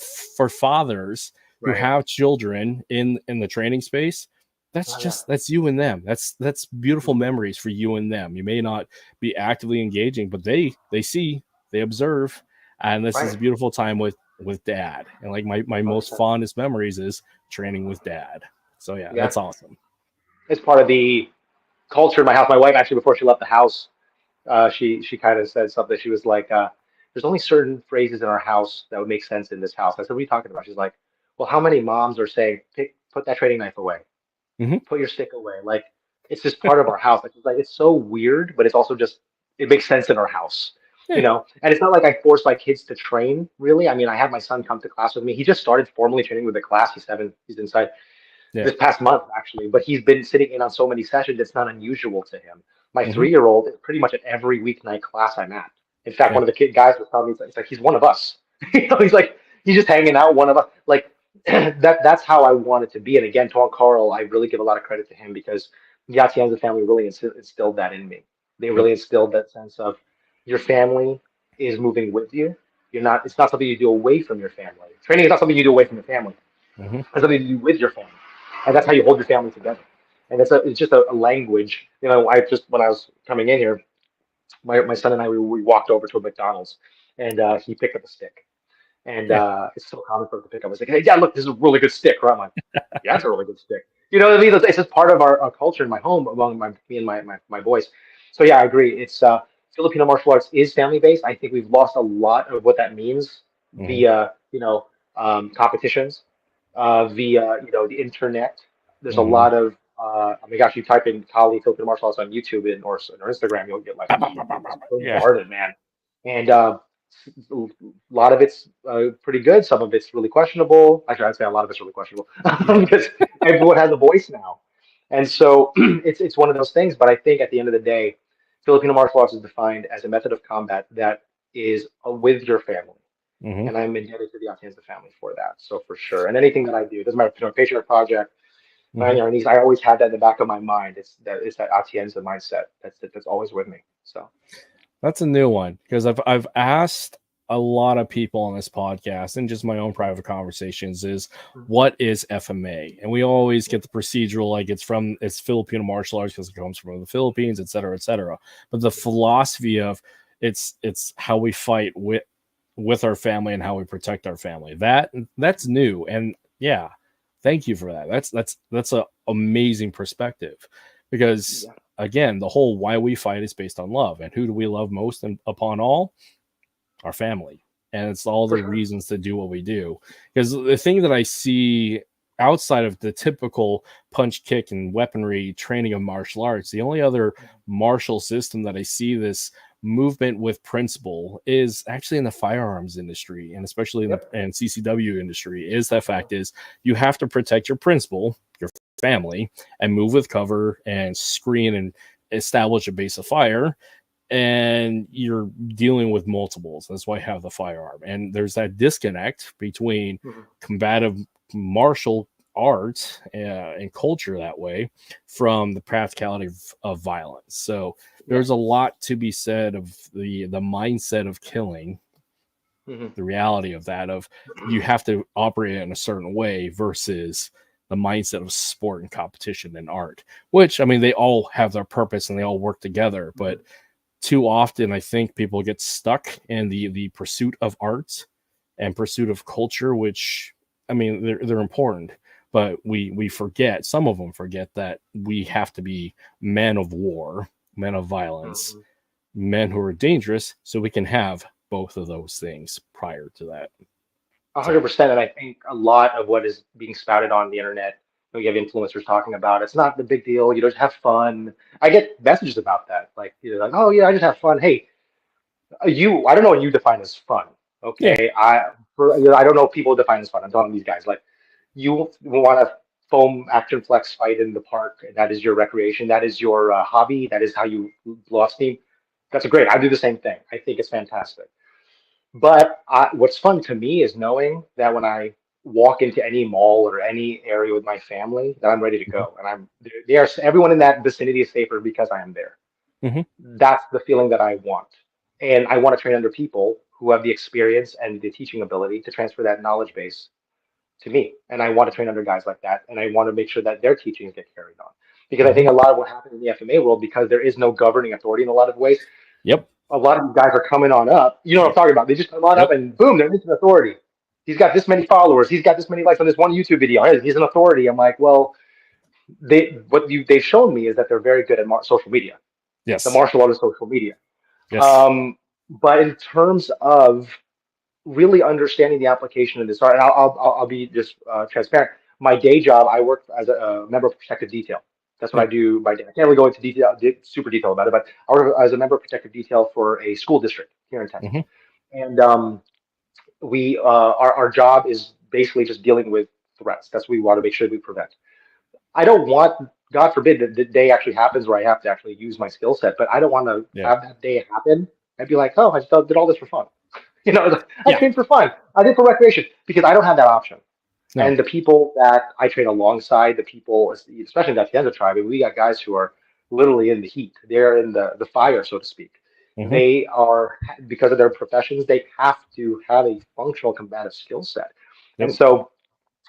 fathers who have children in the training space. That's you and them. That's beautiful memories for you and them. You may not be actively engaging, but they see, they observe, and this is a beautiful time with dad. And like my most fondest memories is training with dad. So that's awesome. It's part of the culture in my house. My wife actually, before she left the house, she kind of said something. She was like, there's only certain phrases in our house that would make sense in this house. I said, what are you talking about? She's like, well, how many moms are saying, put that trading knife away, Hmm. put your stick away? Like, it's just part of our house. Like it's so weird, but it's also just, it makes sense in our house, you Yeah. know? And it's not like I force my kids to train, really. I mean, I have my son come to class with me. He just started formally training with the class. He's 7, he's inside Yeah. this past month actually, but he's been sitting in on so many sessions, it's not unusual to him. My Hmm. 3-year-old is pretty much at every weeknight class I'm at. In fact, Yeah. one of the guys was telling me, it's like he's one of us. You know, he's like, he's just hanging out, one of us. Like that's how I want it to be. And again, Tuhon Carl, I really give a lot of credit to him because the Atienza family really instilled that in me. They Yep. really instilled that sense of your family is moving with you. You're not. It's not something you do away from your family. Training is not something you do away from your family. Hmm. It's something to do with your family, and that's how you hold your family together. And it's just a language. You know, I just when I was coming in here, my son and I we walked over to a McDonald's, and he picked up a stick, and Yeah. it's so common for him to pick up. I was like, hey, yeah, look, this is a really good stick, right? I'm like, yeah, it's a really good stick. You know what I mean? It's just part of our culture in my home among me and my boys. So yeah, I agree. It's Filipino martial arts is family based. I think we've lost a lot of what that means Hmm. via competitions, via the internet. There's a Hmm. lot of oh my gosh, you type in Kali Filipino martial arts on YouTube or Instagram, you'll get like Yeah. bombarded, man. And a lot of it's pretty good. Some of it's really questionable. Actually, I'd say a lot of it's really questionable Yeah. because everyone has a voice now, and so it's one of those things. But I think at the end of the day, Filipino martial arts is defined as a method of combat that is with your family, Hmm. and I'm indebted to the Atienza family for that. So for sure, and anything that I do, it doesn't matter if it's Pinoy Patriarch Project, Hmm. Bayani Arnis, I always have that in the back of my mind. It's that Atienza mindset that's always with me. So. That's a new one because I've asked a lot of people on this podcast and just my own private conversations is what is FMA? And we always get the procedural like it's Filipino martial arts because it comes from the Philippines, et cetera, et cetera. But the philosophy of it's how we fight with our family and how we protect our family. That's new. And yeah, thank you for that. That's a amazing perspective because Yeah. again, the whole why we fight is based on love. And who do we love most and upon all? Our family. And it's all For the sure. reasons to do what we do. Because the thing that I see outside of the typical punch, kick, and weaponry training of martial arts, the only other martial system that I see this movement with principle is actually in the firearms industry and especially in the Yep. and CCW industry is that fact is you have to protect your principle, your family, and move with cover and screen and establish a base of fire, and you're dealing with multiples. That's why I have the firearm. And there's that disconnect between Mhm. combative martial arts and culture that way from the practicality of violence. So Yeah. there's a lot to be said of the mindset of killing, Mhm. the reality of that of you have to operate in a certain way versus the mindset of sport and competition and art, which I mean they all have their purpose and they all work together, but too often I think people get stuck in the pursuit of art and pursuit of culture, which I mean they're important, but we forget, some of them forget that we have to be men of war, men of violence, Mhm. men who are dangerous, so we can have both of those things prior to that. So 100%. And I think a lot of what is being spouted on the internet, you have influencers talking about it's not the big deal. You just have fun. I get messages about that. Like, like, oh yeah, I just have fun. Hey, I don't know what you define as fun. yeah. Okay. I don't know what people define as fun. I'm telling these guys, like, you want to foam action flex fight in the park. That is your recreation. That is your hobby. That is how you blow off steam. That's great. I do the same thing. I think it's fantastic. But what's fun to me is knowing that when I walk into any mall or any area with my family, that I'm ready to Mhm. go, and they are everyone in that vicinity is safer because I am there. Mhm. That's the feeling that I want, and I want to train under people who have the experience and the teaching ability to transfer that knowledge base to me. And I want to train under guys like that, and I want to make sure that their teachings get carried on. Because I think Mhm. a lot of what happens in the FMA world, because there is no governing authority in a lot of ways, Yep. a lot of these guys are coming on up. You know what I'm talking about? They just come on up Yep. and boom, they're instant authority. He's got this many followers. He's got this many likes on this one YouTube video. Hey, he's an authority. I'm like, well, they've shown me is that they're very good at social media. The Yes. martial art is social media. Yes. Um, But in terms of really understanding the application of this art, and I'll be just transparent. My day job, I work as a member of protective detail. That's what I Yep. do by day. I can't really go into super detail about it, but I work as a member of protective detail for a school district here in Texas. Hmm. And we our job is basically just dealing with threats. That's what we want to make sure we prevent. I don't want, God forbid, that the day actually happens where I have to actually use my skill set, but I don't want to Yeah. have that day happen and be like, oh, I just did all this for fun. I Yeah. trained for fun. I did for recreation because I don't have that option. No. And the people that I train alongside, the people, especially the Atienza tribe, we got guys who are literally in the heat. They're in the fire, so to speak. Hmm. They are, because of their professions, they have to have a functional combative skill set. And Yep. so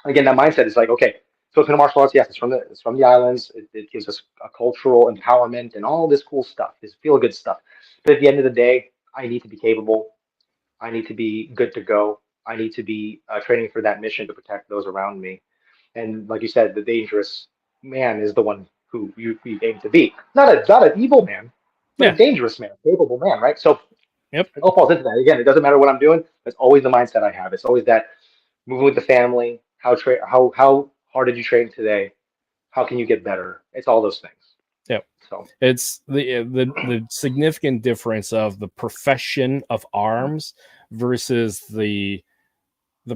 again, that mindset is like, okay, Filipino martial arts, yes, it's from the islands. It gives us a cultural empowerment and all this cool stuff, this feel good stuff. But at the end of the day, I need to be capable. I need to be good to go. I need to be training for that mission to protect those around me. And like you said, the dangerous man is the one who you aim to be. Not an evil man, but a Yeah. dangerous man, capable man, right? So Yep. it all falls into that. Again, it doesn't matter what I'm doing. That's always the mindset I have. It's always that moving with the family. How hard did you train today? How can you get better? It's all those things. Yep. So It's the significant difference of the profession of arms versus the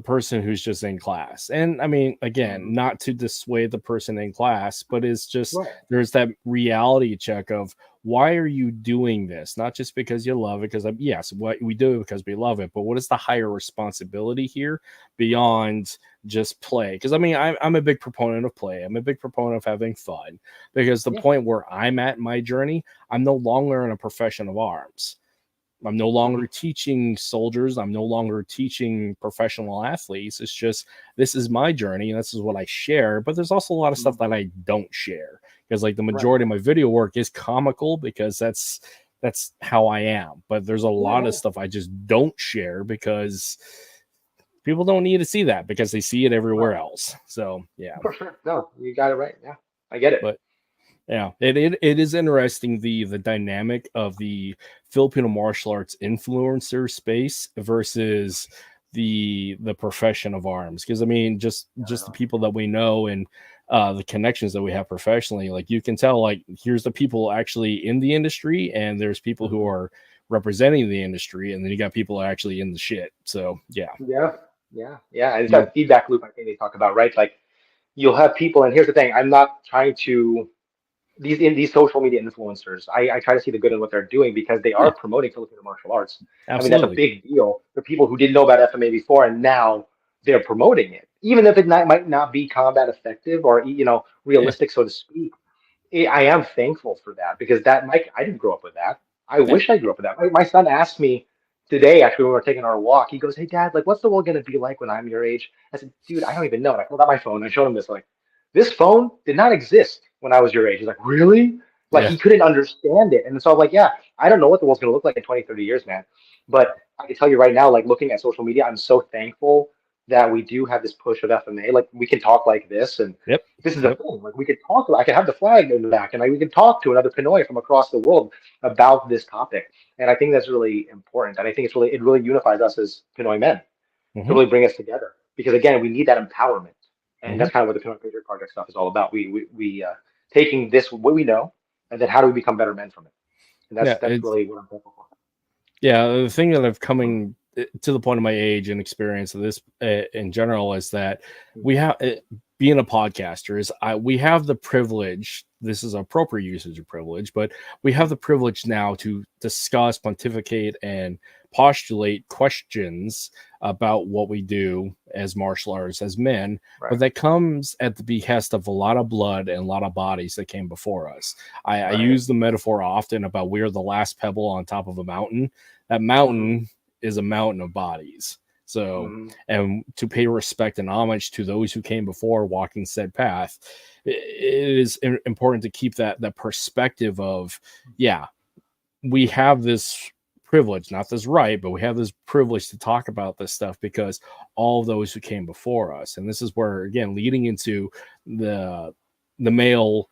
person who's just in class. And I mean, again, not to dissuade the person in class, but it's just right. there's that reality check of why are you doing this? Not just because you love it, because yes, what we do it because we love it, but what is the higher responsibility here beyond just play? Because I mean, I'm a big proponent of play. I'm a big proponent of having fun because the Yeah. point where I'm at in my journey, I'm no longer in a profession of arms. I'm no longer teaching soldiers. I'm no longer teaching professional athletes. It's just this is my journey and this is what I share. But there's also a lot of stuff that I don't share because like the Right. majority of my video work is comical because that's how I am. But there's a lot Yeah. of stuff I just don't share because people don't need to see that because they see it everywhere Right. else. So yeah. For sure. No, you got it right. Yeah, I get it. But yeah, it is interesting the dynamic of the Filipino martial arts influencer space versus the profession of arms. Because I mean, I just the know. people that we know and the connections that we have professionally, like you can tell, like here's the people actually in the industry, and there's people who are representing the industry, and then you got people actually in the shit. So yeah, Yeah. Yeah. Yeah. And it's you that feedback loop I think they talk about, right? Like you'll have people, and here's the thing: I'm not trying to these social media influencers. I try to see the good in what they're doing because they are yeah, promoting Filipino martial arts. I mean, that's a absolutely, big deal for people who didn't know about FMA before, and now they're promoting it, even if might not be combat effective or yeah, realistic, so to speak. I am thankful for that because Mike, I didn't grow up with that. I yeah, wish I grew up with that. My son asked me today, actually, when we were taking our walk, he goes, "Hey, Dad, like, what's the world gonna be like when I'm your age?" I said, "Dude, I don't even know." And I pulled out my phone. And I showed him this, like, this phone did not exist when I was your age. He's like, "Really?" Like, yeah, he couldn't understand it. And so I'm like, "Yeah, I don't know what the world's gonna look like in 20, 30 years, man." But I can tell you right now, like, looking at social media, I'm so thankful that we do have this push of FMA. Like, we can talk like this, and yep, this is a yep, thing. Like we could talk. I could have the flag in the back, and we could talk to another Pinoy from across the world about this topic. And I think that's really important. And I think it really unifies us as Pinoy men to hmm really bring us together. Because again, we need that empowerment, and hmm that's kind of what the Pinoy Patriarch Project stuff is all about. We taking this what we know, and then how do we become better men from it? And yeah. that's really what I'm thankful for. Yeah, the thing that I've coming to the point of my age and experience of this in general is that we have being a podcaster is we have the privilege. This is appropriate usage of privilege, but we have the privilege now to discuss, pontificate, and postulate questions about what we do as martial artists as men. But Right, that comes at the behest of a lot of blood and a lot of bodies that came before us. I right, use the metaphor often about we're the last pebble on top of a mountain. That hmm mountain is a mountain of bodies. So, hmm and to pay respect and homage to those who came before walking said path, it is important to keep that perspective of, yeah, we have this privilege, not this right, but we have this privilege to talk about this stuff because all those who came before us. And this is where, again, leading into the male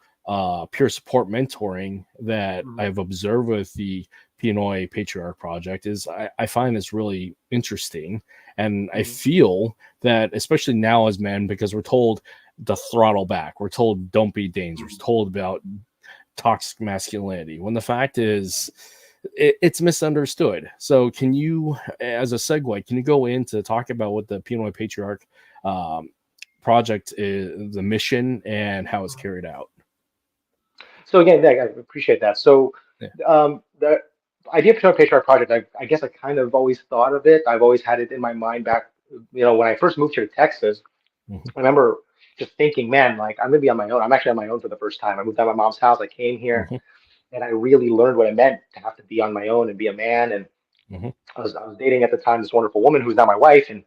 peer support mentoring that hmm I've observed with the Pinoy Patriarch Project is I find this really interesting. And I feel that, especially now as men, because we're told to throttle back, we're told don't be dangerous, told about toxic masculinity, when the fact is it's misunderstood. So can you, as a segue, can you go in to talk about what the Pinoy Patriarch Project is, the mission, and how it's carried out? So again, I appreciate that. So Yeah. the idea of Pinoy Patriarch Project, I guess I kind of always thought of it. I've always had it in my mind back, when I first moved here to Texas. Mhm. I remember just thinking, man, like I'm gonna be on my own. I'm actually on my own for the first time. I moved out of my mom's house. I came here, Mhm. and I really learned what it meant to have to be on my own and be a man. And Mhm. I was dating at the time this wonderful woman who's now my wife, and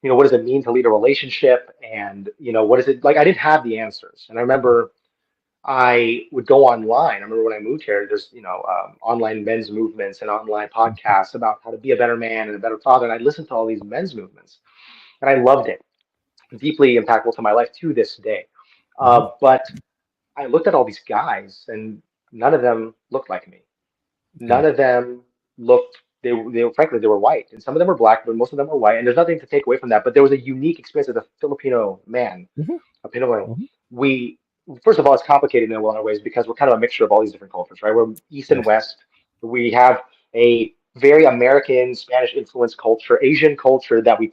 what does it mean to lead a relationship? And what is it like? I didn't have the answers, and I remember I would go online. I remember when I moved here, there's online men's movements and online podcasts about how to be a better man and a better father, and I listened to all these men's movements, and I loved it. Deeply impactful to my life to this day. Mhm. But I looked at all these guys, and none of them looked like me. Yeah. None of them looked. Frankly, they were white, and some of them were black, but most of them were white. And there's nothing to take away from that. But there was a unique experience as a Filipino man, Mhm. a Pinoy. Mhm. We First of all, it's complicated in a lot of ways because we're kind of a mixture of all these different cultures, right? We're East and Yeah. West. We have a very American, Spanish influenced culture, Asian culture that we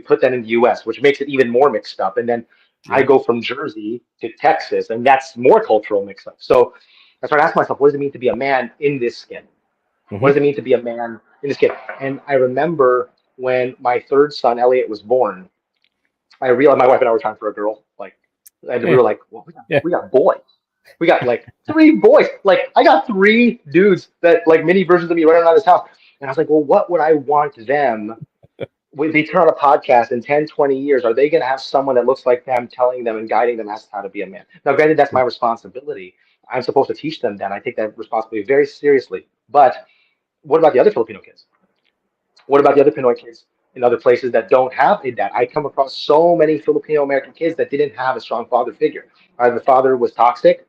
put that in the US, which makes it even more mixed up. And then I Yeah. go from Jersey to Texas, and that's more cultural mix up. So I started asking myself, what does it mean to be a man in this skin? What Mhm. does it mean to be a man in this skin? And I remember when my third son, Elliot, was born, I realized my wife and I were trying for a girl, and we Yeah. were like, well, Yeah. we got boys. We got like three boys. Like I got three dudes that like mini versions of me running around this house. And I was like, well, what would I want them when they turn on a podcast in 10, 20 years? Are they going to have someone that looks like them telling them and guiding them as to how to be a man? Now, granted, that's my responsibility. I'm supposed to teach them that. I take that responsibility very seriously. But what about the other Filipino kids? What about the other Pinoy kids in other places that don't have a dad? I come across so many Filipino American kids that didn't have a strong father figure. Either the father was toxic,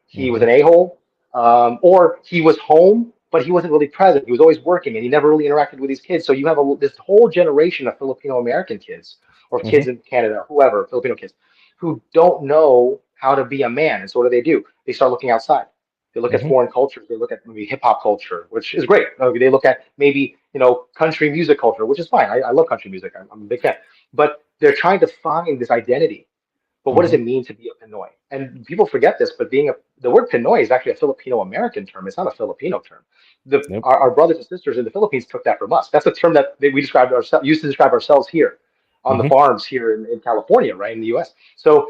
he was Mhm. an a-hole, or he was home, but he wasn't really present. He was always working, and he never really interacted with these kids. So you have this whole generation of Filipino American kids, or Mhm. kids in Canada, whoever, Filipino kids, who don't know how to be a man. And so what do? They start looking outside. They look at Mhm. foreign cultures. They look at maybe hip hop culture, which is great. They look at maybe country music culture, which is fine. I love country music. I'm a big fan. But they're trying to find this identity. But what does Mhm. it mean to be a Pinoy? And people forget this, but the word Pinoy is actually a Filipino American term. It's not a Filipino term. Yep. Our brothers and sisters in the Philippines took that from us. That's a term that we described ourselves used to describe ourselves here on the Mhm. farms here in California, right in the U.S. So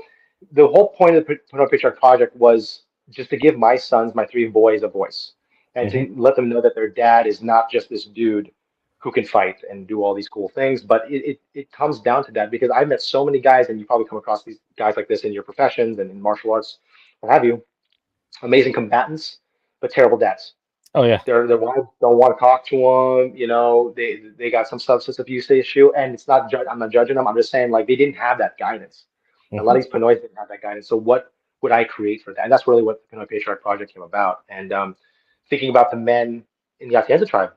the whole point of the Pinoy Patriarch Project was just to give my sons, my three boys, a voice, and Mhm. to let them know that their dad is not just this dude who can fight and do all these cool things. But it comes down to that because I've met so many guys, and you probably come across these guys like this in your professions and in martial arts, what have you, amazing combatants, but terrible dads. Oh yeah. Their wives don't want to talk to them. They got some substance abuse issue, and I'm not judging them. I'm just saying like they didn't have that guidance. A lot Mhm. of these Pinoys didn't have that guidance. So what would I create for that? And that's really what the Pinoy Patriarch Project came about. And thinking about the men in the Atienza tribe,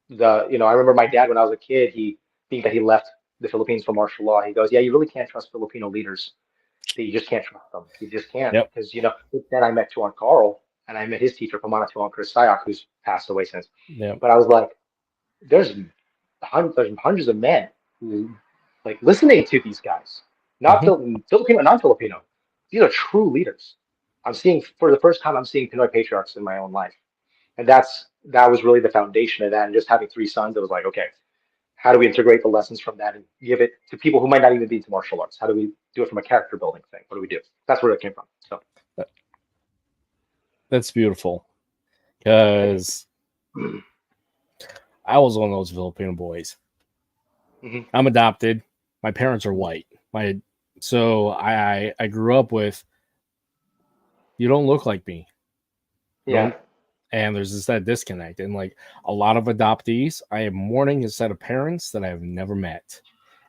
I remember my dad when I was a kid, he being that he left the Philippines for martial law, he goes, yeah, you really can't trust Filipino leaders. You just can't trust them. You just can't. Yep. Because, then I met Tuhon Carl and I met his teacher, Pamana Tuhon Carl, who's passed away since. Yep. But I was like, there's hundreds of men who like listening to these guys, not Mhm. Filipino, non-Filipino. These are true leaders. For the first time, I'm seeing Pinoy patriarchs in my own life. And that was really the foundation of that. And just having three sons, it was like, okay, how do we integrate the lessons from that and give it to people who might not even be into martial arts? How do we do it from a character building thing? What do we do? That's where it came from. So That's beautiful thank because you. I was one of those Filipino boys. Hmm. I'm adopted. My parents are white. I grew up with, you don't look like me. You Yeah. don't, and there's this that disconnect. And like a lot of adoptees, I am mourning a set of parents that I have never met.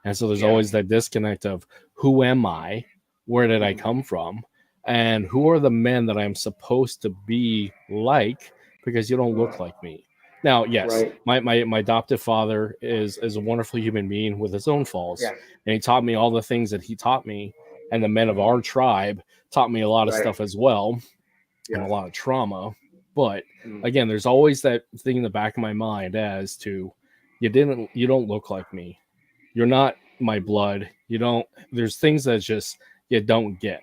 And so there's Yeah. always that disconnect of who am I? Where did I Mhm. come from? And who are the men that I'm supposed to be like? because you don't look like me. Now, yes, Right. my adoptive father is a wonderful human being with his own faults, Yeah. and he taught me all the things that he taught me, and the men of our tribe taught me a lot of Right. stuff as well, and a Yeah. lot of trauma. But Mm. again, there's always that thing in the back of my mind as to you don't look like me. You're not my blood. You don't. There's things that just you don't get.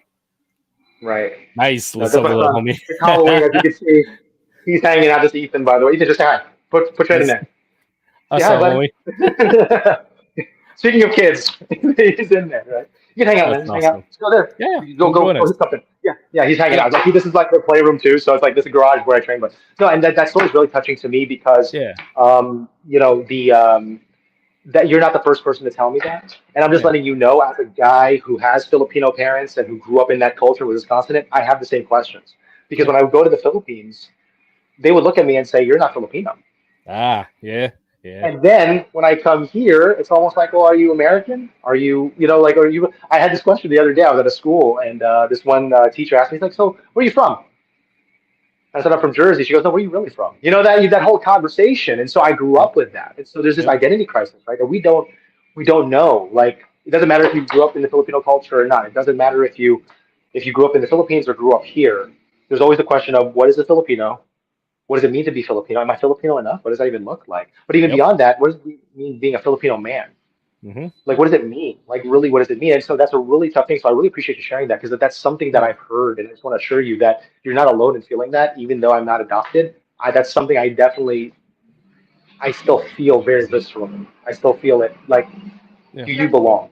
Right. Nice, No, what's this up, my little son. homie? It's Halloween, as you can see. He's hanging out. This is Ethan, by the way. Ethan, just say hi. Put your head in That's there. Say what's hi, up, buddy. homie. Speaking of kids, he's in there, right? You can hang out, man. That's Just hang out. awesome. Just go there. Yeah, You go, I'm go, doing go it. hit something. Yeah, yeah, he's hanging Yeah. out. Like, this is like the playroom too, so it's like this is a garage where I train. But no, and that story is really touching to me because, Yeah, that you're not the first person to tell me that, and I'm just yeah, letting you know, as a guy who has Filipino parents and who grew up in that culture with Wisconsin, I have the same questions because yeah. when I would go to the Philippines, they would look at me and say, "You're not Filipino." Yeah, yeah. And then when I come here, it's almost like, well, are you American? Are you, like, are you? I had this question the other day. I was at a school, and this one teacher asked me, he's like, so where are you from? I said, I'm from Jersey. She goes, no, where are you really from? That whole conversation. And so I grew Yep, up with that. And so there's this yep. identity crisis, right? That we don't know. Like, it doesn't matter if you grew up in the Filipino culture or not. It doesn't matter if you grew up in the Philippines or grew up here. There's always the question of what is a Filipino? What does it mean to be Filipino? Am I Filipino enough? What does that even look like? But even Yep. beyond that, what does it mean being a Filipino man? Mm-hmm. Like, what does it mean? Like, really, what does it mean? And so that's a really tough thing. So I really appreciate you sharing that because that's something that Yeah. I've heard. And I just want to assure you that you're not alone in feeling that, even though I'm not adopted. That's something I still feel very viscerally. I still feel it. Like, Yeah. do you belong?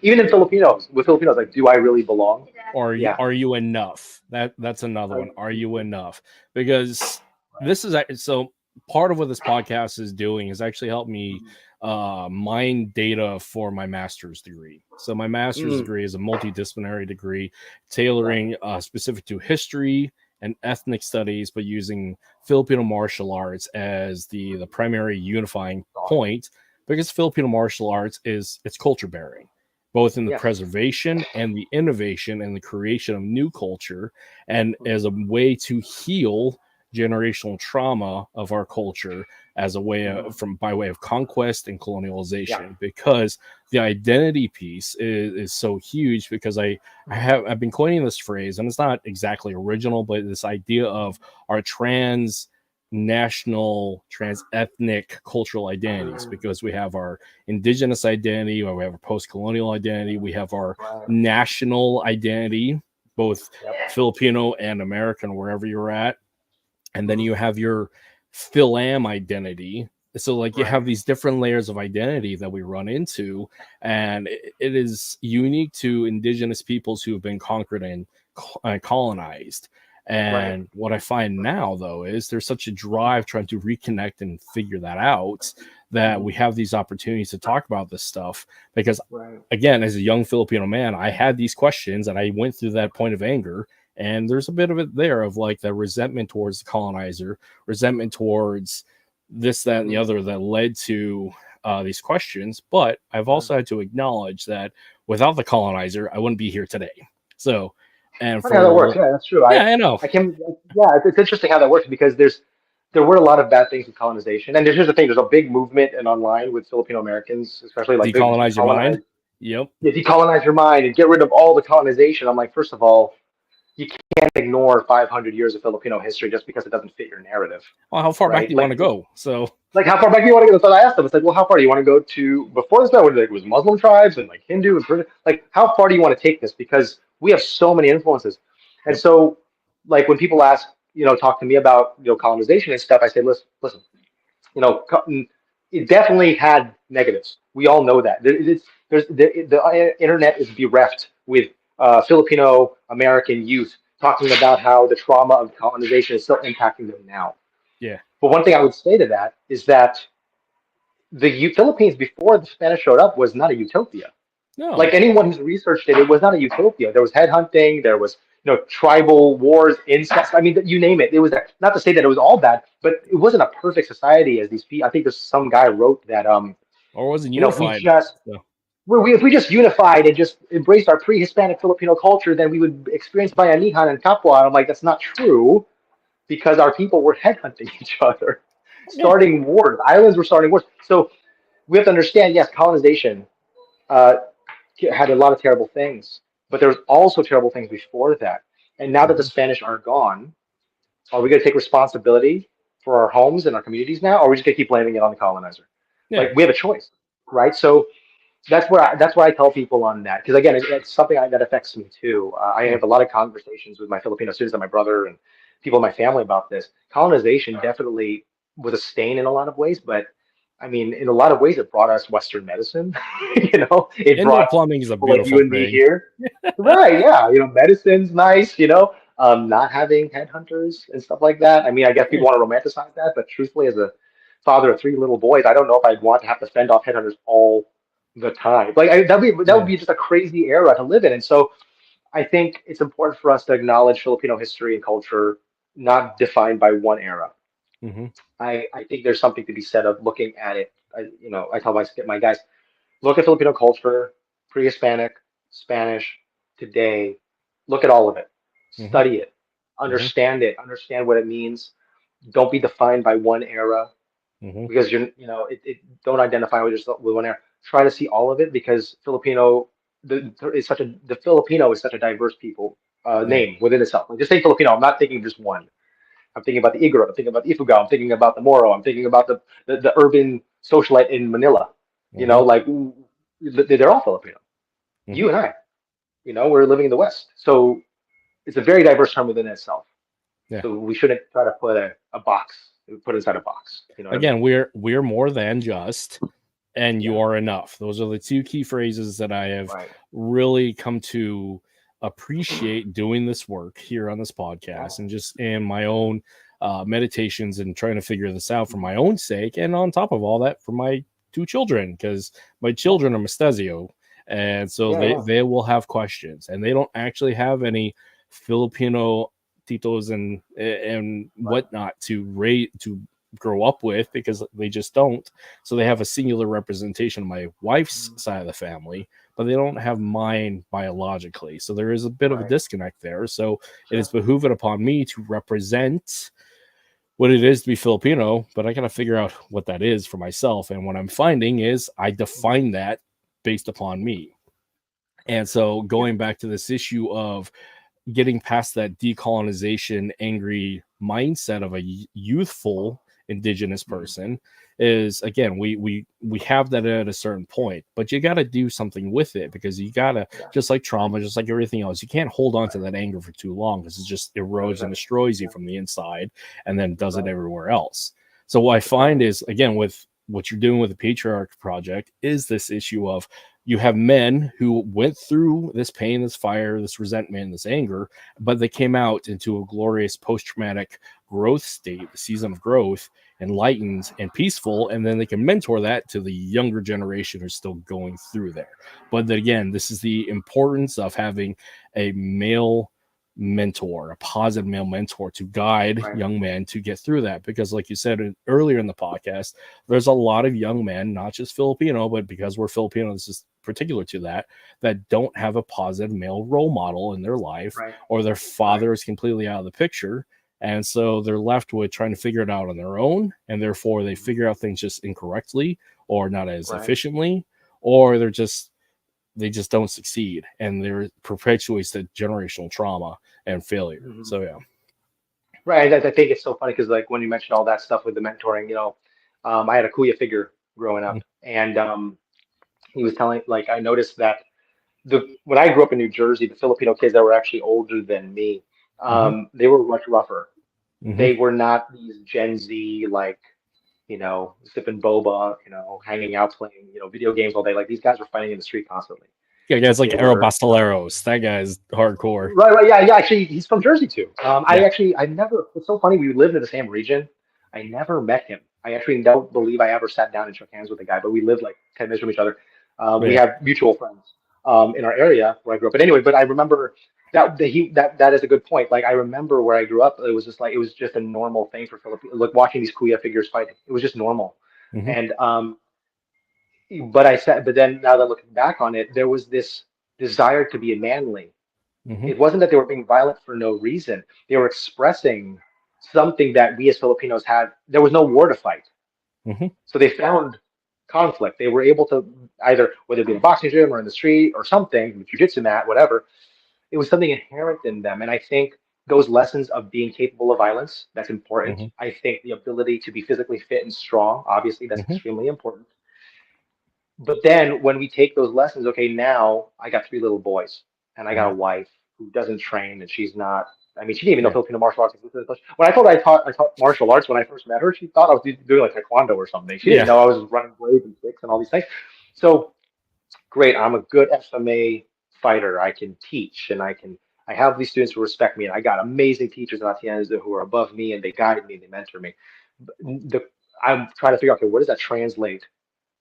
Even with Filipinos, like, do I really belong? Yeah. Are you enough? That's another one. Are you enough? Because this is so part of what this podcast is doing is actually help me mine data for my master's degree. So my master's degree is a multidisciplinary degree tailoring specific to history and ethnic studies, but using Filipino martial arts as the primary unifying point, because Filipino martial arts it's culture bearing, both in the Yes. preservation and the innovation and the creation of new culture, and as a way to heal generational trauma of our culture as a way of, by way of conquest and colonialization. Because the identity piece is so huge, because I've been coining this phrase, and it's not exactly original, but this idea of our national, trans ethnic cultural identities, because we have our indigenous identity, or we have our post-colonial identity, we have our national identity, both Filipino and American, wherever you're at, and then you have your Philam identity. So like you have these different layers of identity that we run into, and it is unique to indigenous peoples who have been conquered and colonized. And what I find now, though, is there's such a drive trying to reconnect and figure that out, that we have these opportunities to talk about this stuff. Because, again, as a young Filipino man, I had these questions, and I went through that point of anger. And there's a bit of it there of like the resentment towards the colonizer, resentment towards this, that, and the other that led to these questions. But I've also had to acknowledge that without the colonizer, I wouldn't be here today. So, and Funny how that works. Yeah, that's true. I know. It's interesting how that works because there were a lot of bad things with colonization. And here's the thing: there's a big movement and online with Filipino Americans, especially like Decolonize your mind. Yep. Yeah, decolonize your mind and get rid of all the colonization. I'm like, first of all, you can't ignore 500 years of Filipino history just because it doesn't fit your narrative. Well, how far back do you want to go? So, like, how far back do you want to go? So I asked them. It's like, well, how far do you want to go to before this? When it was Muslim tribes and like Hindu and Buddhist. Like, how far do you want to take this? Because we have so many influences. And so, like, when people ask, talk to me about colonization and stuff, I say, listen, it definitely had negatives. We all know that. The internet is bereft with Filipino American youth talking about how the trauma of colonization is still impacting them now. Yeah. But one thing I would say to that is that the Philippines before the Spanish showed up was not a utopia. No. Like anyone who's researched it, it was not a utopia. There was headhunting, there was tribal wars, incest. I mean, you name it. It was not to say that it was all bad, but it wasn't a perfect society as these people. I think there's some guy wrote that. Or wasn't unified. If we just unified and just embraced our pre-Hispanic Filipino culture, then we would experience Bayanihan and Kapwa. I'm like, that's not true. because our people were headhunting each other, Yeah. starting wars. Islands were starting wars. So we have to understand, yes, colonization uh, had a lot of terrible things, but there was also terrible things before that. And now that the Mhm. Spanish are gone, are we going to take responsibility for our homes and our communities now, or are we just going to keep blaming it on the colonizer? Yeah. Like we have a choice, right? So that's where I tell people on that, because again, it's something that affects me too. I Yeah. have a lot of conversations with my Filipino students and my brother and people in my family about this. Colonization definitely was a stain in a lot of ways, but I mean, in a lot of ways, it brought us Western medicine. It Indoor brought plumbing is a people like beautiful you and me thing. here. Right? Yeah. Medicine's nice. Not having headhunters and stuff like that. I mean, I guess Yeah. people want to romanticize that, but truthfully, as a father of three little boys, I don't know if I'd want to have to fend off headhunters all the time. Like that would Yeah. be just a crazy era to live in. And so I think it's important for us to acknowledge Filipino history and culture, not defined by one era. Hmm. I think there's something to be said of looking at it. I tell my guys, look at Filipino culture, pre-Hispanic, Spanish, today. Look at all of it. Hmm. Study Hmm. it, understand what it means. Don't be defined by one era Hmm. because don't identify with one era. Try to see all of it because the Filipino is such a diverse people Yeah. name within itself. Like just say Filipino. I'm not thinking of just one. I'm thinking about the Igorot. I'm thinking about the Ifugao. I'm thinking about the Moro. I'm thinking about the urban socialite in Manila. Hmm. Like they're all Filipino. Hmm. You and I, we're living in the West. So it's a very diverse term within itself. Yeah. So we shouldn't try to put a box, put inside a box. You know what I mean? Again, we're more than just, and you Yeah. are enough. Those are the two key phrases that I have Right. really come to appreciate doing this work here on this Yeah. podcast and just in my own meditations and trying to figure this out for my own sake. And on top of all that, for my two children, because my Yeah. children are mestizio. And so Yeah. Yeah. they will have questions, and they don't actually have any Filipino titos and Right. whatnot to grow up with, because they just don't. So they have a singular representation of my wife's Mhm. side of the family, but they don't have mine biologically. So there is a bit of a Right. disconnect there. So it is Sure. behooving upon me to represent what it is to be Filipino, but I gotta figure out what that is for myself. And what I'm finding is I Mhm. define that based upon me. And so Yeah. going back to this issue of getting past that decolonization angry mindset of a youthful indigenous Mhm. person is, again, we have that at a certain point, but you got to do something with it, because you got to, Yeah. just like trauma, just like everything else, you can't hold on to Right. that anger for too long, because it just That is erodes and right. destroys you Yeah. from the inside and then does it Right. everywhere else. So what I Right. find is, again, with what you're doing with the Patriarch Project, is this issue of, you have men who went through this pain, this fire, this resentment, this anger, but they came out into a glorious post-traumatic growth state, the season of growth, enlightened and peaceful, and then they can mentor that to the younger generation who's still going through there. But then again, this is the importance of having a male mentor, a positive male mentor, to guide Right. young men to get through that, because like you said earlier in the podcast, there's a lot of young men, not just Filipino, but because we're Filipino, this is particular to that don't have a positive male role model in their life, Right. or their Right. father is completely out of the picture. And so they're left with trying to figure it out on their own. And therefore they Mhm. figure out things just incorrectly, or not as Right. efficiently, or they just don't succeed. And there perpetuates the generational trauma and failure. Mhm. So yeah. Right. I think it's so funny because like when you mentioned all that stuff with the mentoring, I had a Kuya figure growing up, and he was telling like I noticed that the when I grew up in New Jersey, the Filipino kids that were actually older than me, Mm-hmm. they were much rougher. Mm-hmm. They were not these Gen Z like sipping boba, hanging out playing video games all day. Like these guys were fighting in the street constantly. Yeah, guys like They Aero were Bastellaros. That guy's hardcore. right. Yeah, yeah. Actually, he's from Jersey too. Yeah. I never. It's so funny. We lived in the same region. I never met him. I actually don't believe I ever sat down and shook hands with the guy. But we lived like 10 minutes from each other. We Yeah. have mutual friends in our area where I grew up. But anyway, but I remember that is a good point. Like I remember where I grew up. It was just a normal thing for Philippines. Like watching these Kuya figures fighting. It was just normal. Mm-hmm. And but then now that looking back on it, there was this desire to be manly. Mm-hmm. It wasn't that they were being violent for no reason. They were expressing something that we as Filipinos had. There was no war to fight, Hmm. so they found conflict. They were able to either, whether it be in a boxing gym or in the street or something, jujitsu mat, whatever. It was something inherent in them, and I think those lessons of being capable of violence, that's important. Hmm. I think the ability to be physically fit and strong, obviously, that's Hmm. extremely important. But then when we take those lessons, okay, now I got three little boys and I got Hmm. a wife who doesn't train and she's not. I mean, she didn't even know Yeah. Filipino martial arts existed. When I told her I taught martial arts when I first met her, she thought I was doing like taekwondo or something. She didn't Yeah. know I was running blades and kicks and all these things. So great, I'm a good FMA fighter. I can teach and I have these students who respect me, and I got amazing teachers at Atienza who are above me and they guide me, they mentor me. The, I'm trying to figure out, okay, what does that translate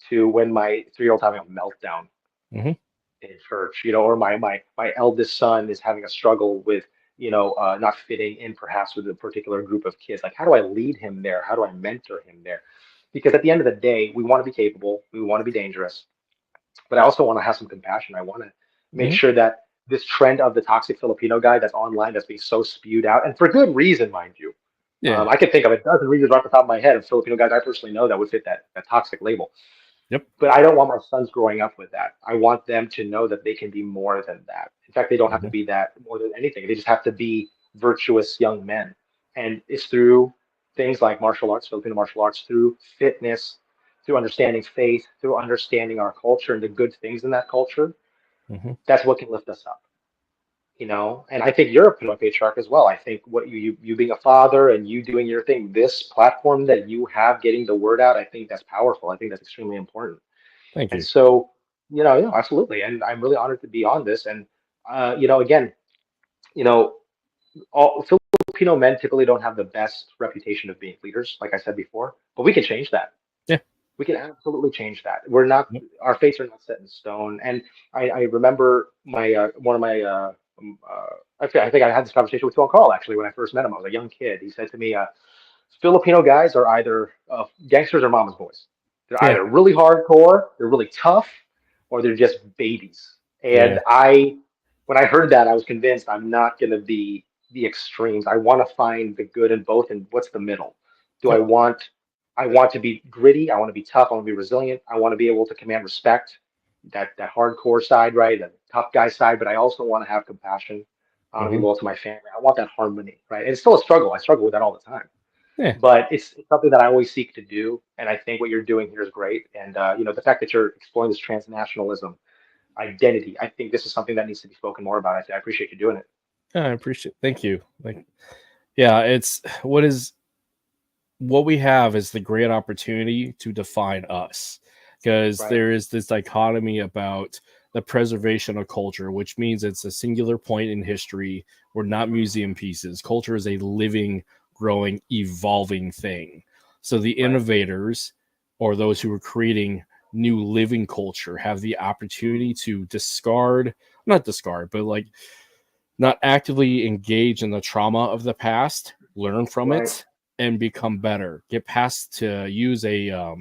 to when my 3-year-old having a meltdown Hmm. in church, or my eldest son is having a struggle with, not fitting in perhaps with a particular group of kids. Like, how do I lead him there? How do I mentor him there? Because at the end of the day, we want to be capable, we want to be dangerous, but I also want to have some compassion. I want to make Hmm. sure that this trend of the toxic Filipino guy that's online, that's being so spewed out, and for good reason, mind you. Yeah. I can think of a dozen reasons right off the top of my head of Filipino guys I personally know that would fit that toxic label. Yep. But I don't want my sons growing up with that. I want them to know that they can be more than that. In fact, they don't have to Hmm. be that more than anything. They just have to be virtuous young men. And it's through things like martial arts, Filipino martial arts, through fitness, through understanding faith, through understanding our culture and the good things in that culture. Hmm. That's what can lift us up. And I think you're a Pinoy patriarch as well. I think what you being a father and you doing your thing, this platform that you have, getting the word out, I think that's powerful. I think that's extremely important. Thank And you. so, yeah, absolutely. And I'm really honored to be on this. And, again, you know, all Filipino men typically don't have the best reputation of being leaders, like I said before, but we can change that. Yeah. We can absolutely change that. We're not, Yep. our fates are not set in stone. And I remember one of my, actually, I think I had this conversation with Tuhon Carl actually when I first met him. I was a young kid. He said to me, Filipino guys are either gangsters or mama's boys. They're Yeah. either really hardcore, they're really tough, or they're just babies. And Yeah. when I heard that, I was convinced I'm not going to be the extremes. I want to find the good in both, and what's the middle? Do I Yep. want? I want to be gritty. I want to be tough. I want to be resilient. I want to be able to command respect. That hardcore side, right? The tough guy side. But I also want to have compassion. I want to be Hmm. loyal to my family. I want that harmony, right? And it's still a struggle. I struggle with that all the time, Yeah. but it's something that I always seek to do. And I think what you're doing here is great. And the fact that you're exploring this transnationalism identity, I think this is something that needs to be spoken more about. I appreciate you doing it. Yeah, I appreciate. Thank you. Like, yeah, it's what we have is the great opportunity to define us, because Right. there is this dichotomy about the preservation of culture, which means it's a singular point in history. We're not museum pieces. Culture is a living, growing, evolving thing. So the Right. innovators, or those who are creating new living culture, have the opportunity to not discard, but like not actively engage in the trauma of the past, learn from Right. it, and become better. Get past, to use a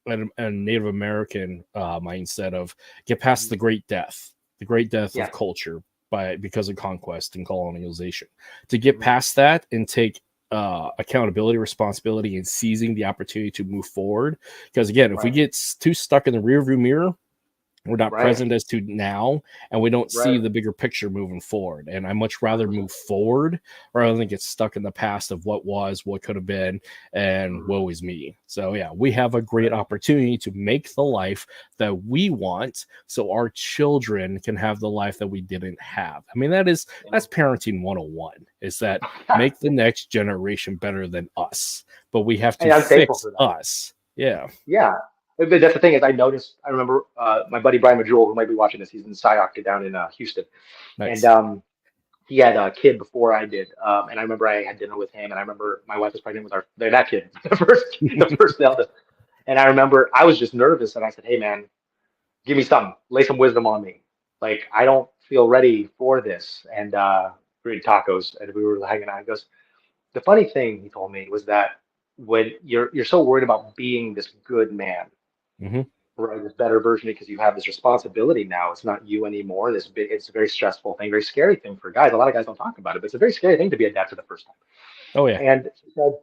Native American mindset of, get past Mhm. the great death of Yeah. culture because of conquest and colonization. To get Mhm. past that and take accountability, responsibility, and seizing the opportunity to move forward. Because again, if we Right. get too stuck in the rearview mirror, we're not Right. present as to now, and we don't see Right. the bigger picture moving forward. And I much rather 100%. move forward rather than get stuck in the past of what was, what could have been, and Mhm. woe is me. So yeah, we have a great Right. opportunity to make the life that we want, so our children can have the life that we didn't have. I mean, that's parenting 101, is that make the next generation better than us, but we have to And I'm thankful fix for that. us. Yeah. Yeah. But that's the thing is I remember my buddy Brian Majul, who might be watching this. He's in SciOc down in Houston. And Nice. he had a kid before I did. And I remember I had dinner with him, and I remember my wife was pregnant with that kid, the first eldest. And I remember I was just nervous, and I said, "Hey, man, give me something, lay some wisdom on me. Like I don't feel ready for this." And we ate tacos, and we were hanging out. He goes, "The funny thing," he told me, was that when you're so worried about being this good man, Hmm. right, this better version because you have this responsibility now. It's not you anymore. It's a very stressful thing, very scary thing for guys. A lot of guys don't talk about it, but it's a very scary thing to be a dad for the first time. Oh yeah. And she said,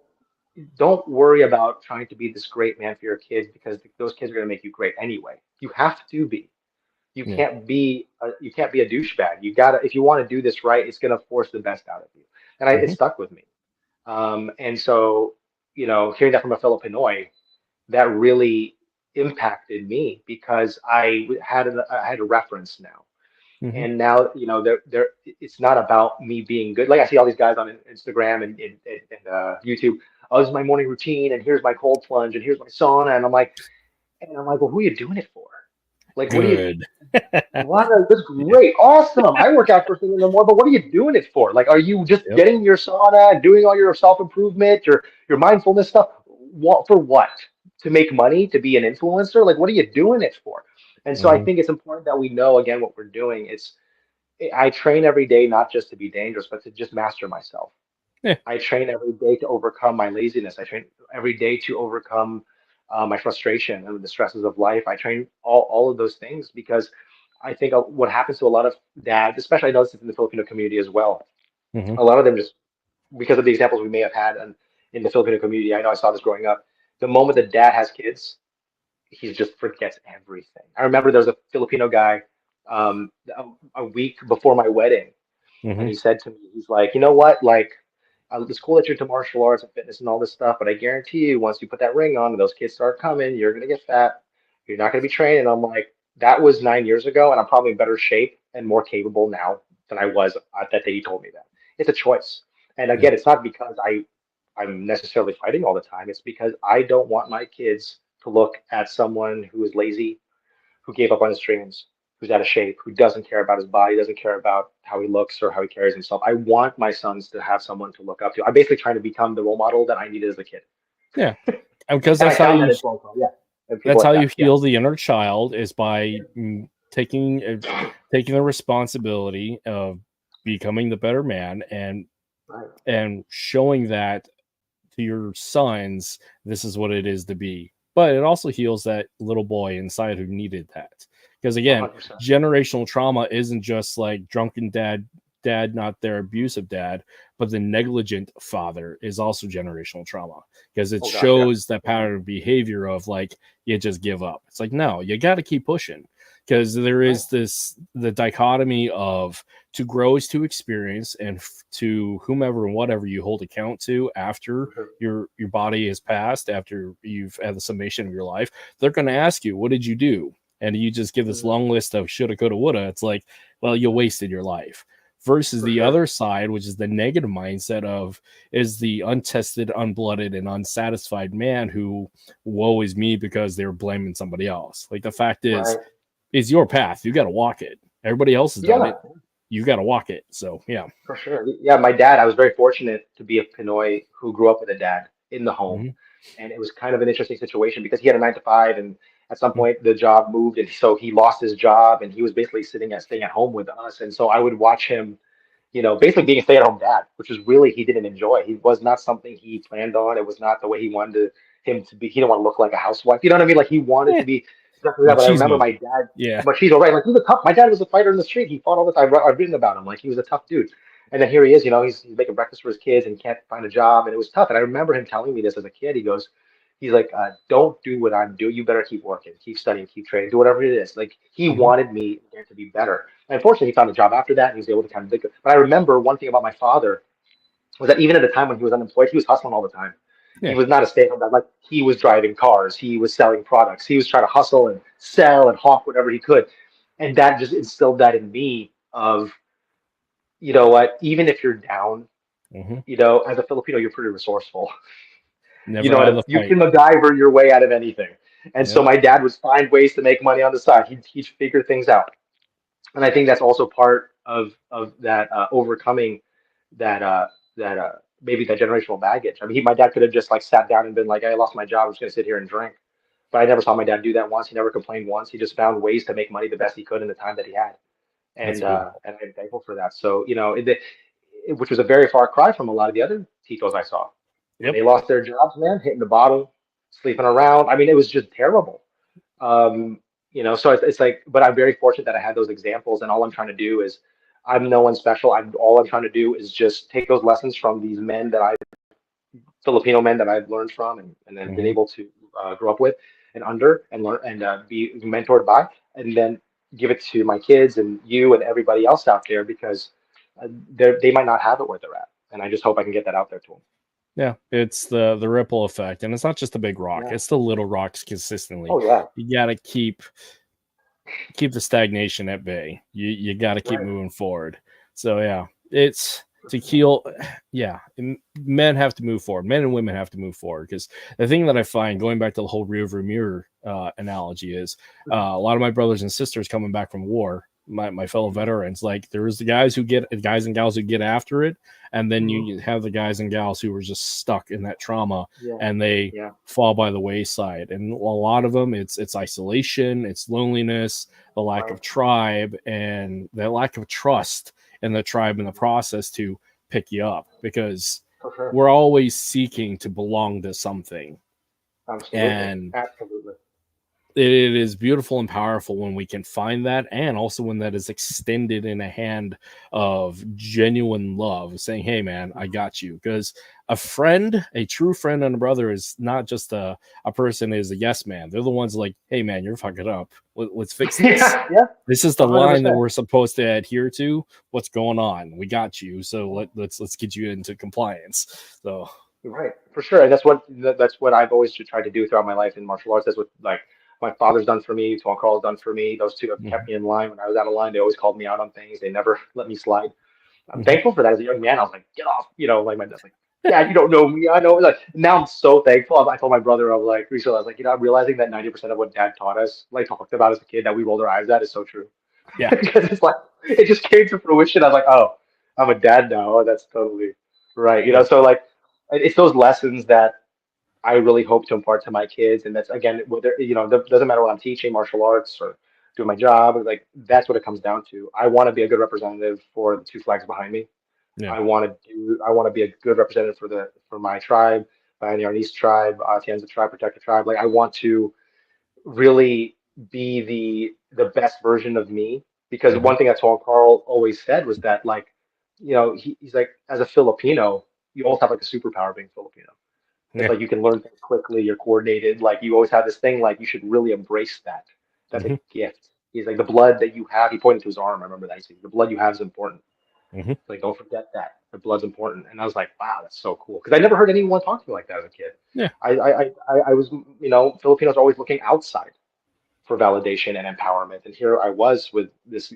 don't worry about trying to be this great man for your kids because those kids are going to make you great anyway. You have to be. Yeah. You can't be a douchebag. You gotta if you want to do this right, it's gonna force the best out of you. And it Hmm. stuck with me. And so, hearing that from a fellow Pinoy, that really impacted me because I had a reference now. Hmm. And now, it's not about me being good. Like I see all these guys on Instagram and YouTube. Oh, this is my morning routine, and here's my cold plunge, and here's my sauna, and I'm like, well, who are you doing it for? Like, what do you? Good. What? That's Yeah. great, awesome. I work out first thing in the morning, but what are you doing it for? Like, are you just Yep. getting your sauna, doing all your self improvement, your mindfulness stuff? What for? What? To make money? To be an influencer? Like, what are you doing it for? And so I Hmm. think it's important that we know again what we're doing. I train every day not just to be dangerous, but to just master myself. Yeah. I train every day to overcome my laziness. I train every day to overcome my frustration and the stresses of life. I train all of those things because I think what happens to a lot of dads, especially I noticed it in the Filipino community as well, Hmm. a lot of them just because of the examples we may have had in the Filipino community. I know I saw this growing up. The moment the dad has kids, he just forgets everything. I remember there was a Filipino guy a week before my wedding and Hmm. he said to me, he's like, you know what? Like, it's cool that you're into martial arts and fitness and all this stuff, but I guarantee you, once you put that ring on and those kids start coming, you're gonna get fat. You're not gonna be trained. And I'm like, that was 9 years ago, and I'm probably in better shape and more capable now than I was at that day he told me that. It's a choice. And Yeah. again, it's not because I'm necessarily fighting all the time. It's because I don't want my kids to look at someone who is lazy, who gave up on his dreams, who's out of shape, who doesn't care about his body, doesn't care about how he looks or how he carries himself. I want my sons to have someone to look up to. I'm basically trying to become the role model that I needed as a kid. Yeah. And because And I found that as well. So, yeah. And people that's like how that. you Yeah. heal the inner child is by taking the responsibility of becoming the better man Right. and showing that to your sons this is what it is to be. But it also heals that little boy inside who needed that. Because again, 100%. generational trauma isn't just like drunken dad not their abusive dad, but the negligent father is also generational trauma because it Oh, gosh. Yeah. shows that pattern of behavior of like you just give up. It's like no, you got to keep pushing because there Right. is the dichotomy of to grow is to experience and to whomever and whatever you hold account to after For sure. your body has passed, after you've had the summation of your life, they're going to ask you, what did you do? And you just give this long list of shoulda, coulda, woulda. It's like, well, you wasted your life. Versus For the sure. other side, which is the negative mindset of is the untested, unblooded, and unsatisfied man who woe is me because they were blaming somebody else. Like the fact is, Right. it's your path. You got to walk it. Everybody else has done Yeah. it. You got to walk it. So yeah. For sure. Yeah, my dad, I was very fortunate to be a Pinoy who grew up with a dad in the home. Mm-hmm. And it was kind of an interesting situation because he had a 9 to 5 and at some Mm-hmm. point the job moved and so he lost his job and he was basically staying at home with us. And so I would watch him, basically being a stay-at-home dad, which was really he didn't enjoy. He was not something he planned on. It was not the way he wanted him to be. He didn't want to look like a housewife. You know what I mean? Like he wanted Yeah. to be exactly that. But I remember Machismo. my dad, Yeah. machismo, right? Like he was a tough. My dad was a fighter in the street. He fought all the time. I've written about him. Like he was a tough dude. And then here he is, he's making breakfast for his kids and can't find a job. And it was tough. And I remember him telling me this as a kid. He's like, don't do what I'm doing. You better keep working, keep studying, keep training, do whatever it is. Like he Mm-hmm. wanted me to be better. And unfortunately, he found a job after that and he was able to kind of think. But I remember one thing about my father was that even at the time when he was unemployed, he was hustling all the time. He Yeah. was not a stay-at-home dad. Like he was driving cars, he was selling products, he was trying to hustle and sell and hawk whatever he could. And that just instilled that in me of, you know what, even if you're down, Mm-hmm. as a Filipino, you're pretty resourceful. You Never know out of what? the You fight. can MacGyver your way out of anything. And so Yep. my dad would find ways to make money on the side. He'd figure things out. And I think that's also part of that overcoming that that maybe that generational baggage. I mean, my dad could have just like sat down and been like, "I lost my job. I'm just gonna sit here and drink." But I never saw my dad do that once. He never complained once. He just found ways to make money the best he could in the time that he had, That's good. and I'm thankful for that. So which was a very far cry from a lot of the other Titos I saw. When Yep. they lost their jobs, man, hitting the bottle, sleeping around. I mean, it was just terrible. You know, so it's like, but I'm very fortunate that I had those examples, and all I'm trying to do is, I'm no one special. All I'm trying to do is just take those lessons from these men that Filipino men that I've learned from, and then been Hmm. able to grow up with and under and learn and be mentored by, and then give it to my kids and you and everybody else out there, because they might not have it where they're at, and I just hope I can get that out there to them. Yeah, it's the ripple effect, and it's not just the big rock; Yeah. it's the little rocks consistently. Oh yeah. You gotta keep the stagnation at bay. You got to keep Right. moving forward. So yeah, it's to heal. Yeah, men have to move forward. Men and women have to move forward, because the thing that I find, going back to the whole rearview mirror analogy, is a lot of my brothers and sisters coming back from war, my fellow veterans, like there's the guys and gals who get after it, and then you have the guys and gals who were just stuck in that trauma, Yeah. and they Yeah. fall by the wayside. And a lot of them, it's isolation, it's loneliness, the lack Right. of tribe, and the lack of trust in the tribe in the process to pick you up, because For sure. we're always seeking to belong to something. Absolutely. And Absolutely. it is beautiful and powerful when we can find that, and also when that is extended in a hand of genuine love, saying, hey man, I got you. Because a true friend and a brother, is not just a person is a yes man. They're the ones like, hey man, you're fucking up, let's fix this. Yeah. Yeah. This is the 100%. line that we're supposed to adhere to. What's going on? We got you, so let's get you into compliance. So Right, for sure, and that's what I've always tried to do throughout my life in martial arts. That's what, like, my father's done for me, Tuhon Carl's done for me. Those two have kept mhm, me in line when I was out of line. They always called me out on things. They never let me slide. I'm mhm. thankful for that. As a young man, I was like, get off, you know, like my dad's like, Dad, you don't know me. I know. Like now, I'm so thankful. I told my brother, I was like, recently, I was like, you know, I'm realizing that 90% of what Dad taught us, like talked about as a kid, that we rolled our eyes at, is so true. Yeah. Because it's like it just came to fruition. I was like, oh, I'm a dad now. Oh, that's totally right. You know, Yep. so like it's those lessons that I really hope to impart to my kids. And that's again, whether you know, it doesn't matter what I'm teaching, martial arts or doing my job, like that's what it comes down to. I want to be a good representative for the two flags behind me. Yeah. I want to be a good representative for my tribe, Bayani Arnis tribe, Atienza tribe, protector tribe. Like I want to really be the best version of me, because Hmm. one thing that Tuhon Carl always said was that, like, you know, he's like, as a Filipino, you always have like a superpower being Filipino. It's Yeah. like you can learn things quickly, you're coordinated, like you always have this thing, like you should really embrace that. That's a Hmm. gift. He's like, the blood that you have, he pointed to his arm, I remember that. He said, the blood you have is important. Hmm. Like, don't forget that. The blood's important. And I was like, wow, that's so cool. Because I never heard anyone talk to me like that as a kid. Yeah. I was, you know, Filipinos are always looking outside for validation and empowerment. And here I was with this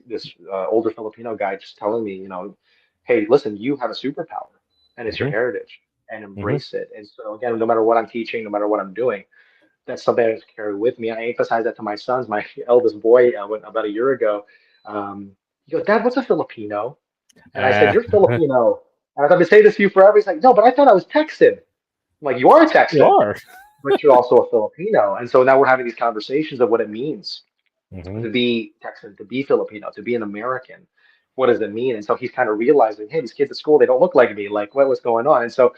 older Filipino guy just telling me, you know, hey, listen, you have a superpower, and it's your Hmm. heritage, and Hmm. embrace it. And so again, no matter what I'm teaching, no matter what I'm doing, that's something I just carry with me. I emphasize that to my sons. My eldest boy, about a year ago, he goes, Dad, what's a Filipino? And I said, you're Filipino. And I've been saying this to you forever. He's like, no, but I thought I was Texan. I'm like, you are a You Texan, are. but you're also a Filipino. And so now we're having these conversations of what it means Hmm. to be Texan, to be Filipino, to be an American. What does it mean? And so he's kind of realizing, hey, these kids at school, they don't look like me. Like, what's going on? And so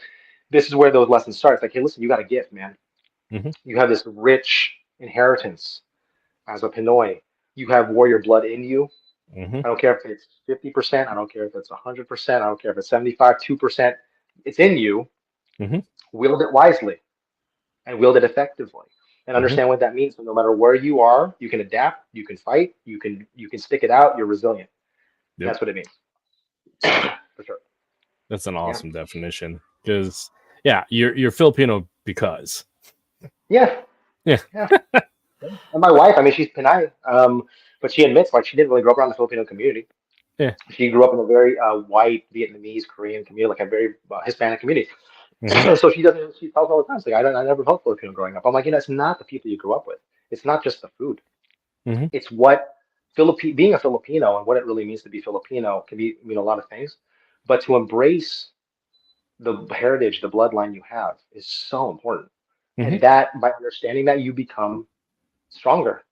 this is where those lessons start. It's like, hey, listen, you got a gift, man. Hmm. You have this rich inheritance as a Pinoy. You have warrior blood in you. Hmm. I don't care if it's 50%. I don't care if it's 100%. I don't care if it's 75, 2%. It's in you. Hmm. Wield it wisely and wield it effectively, and Hmm. understand what that means. So no matter where you are, you can adapt, you can fight, you can stick it out. You're resilient. Yep. That's what it means, for sure. That's an Yeah, awesome definition. Because yeah, you're Filipino because yeah, yeah. yeah. And my wife, I mean, she's Pinay, but she admits like she didn't really grow up around the Filipino community. Yeah. She grew up in a very white Vietnamese, Korean community, like a very Hispanic community. Hmm. So she doesn't. She tells all the time, she's like, I never felt Filipino growing up. I'm like, you know, it's not the people you grew up with. It's not just the food. Hmm. It's what being a Filipino and what it really means to be Filipino can mean a lot of things, but to embrace the heritage, the bloodline you have is so important. Hmm. And that by understanding that, you become stronger.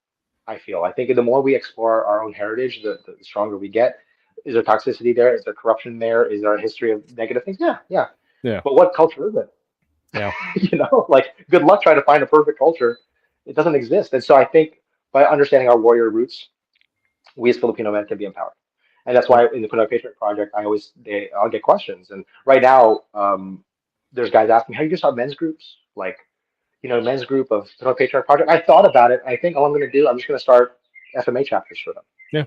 I think the more we explore our own heritage, the stronger we get. Is there toxicity there? Is there corruption there? Is there a history of negative things? Yeah, yeah. Yeah. But what culture is it? Yeah. You know, like good luck trying to find a perfect culture. It doesn't exist. And so I think by understanding our warrior roots, we as Filipino men can be empowered. And that's Yep. why in the Pinoy Patriarch Project, I'll get questions. And right now, there's guys asking, how do you start men's groups? Like, men's group of Pinoy Patriarch Project. I thought about it. I think all I'm going to do, I'm just going to start FMA chapters for them. Yeah.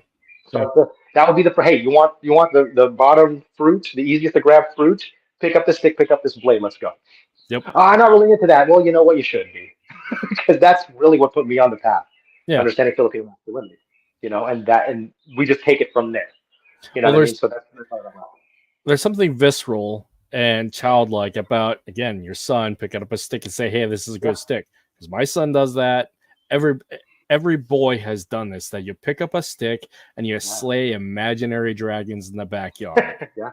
Yeah. So that would be hey, you want the bottom fruit, the easiest to grab fruit? Pick up the stick, pick up this blade. Let's go. Yep. I'm not really into that. Well, you know what? You should be, because that's really what put me on the path, Yeah. understanding Filipino masculinity. And we just take it from there. You know Well, what I mean? So that's all about. there's something visceral and childlike about, again, your son picking up a stick and say, "Hey, this is a good stick." Because my son does that. Every boy has done this. That you pick up a stick and you slay imaginary dragons in the backyard. Yeah.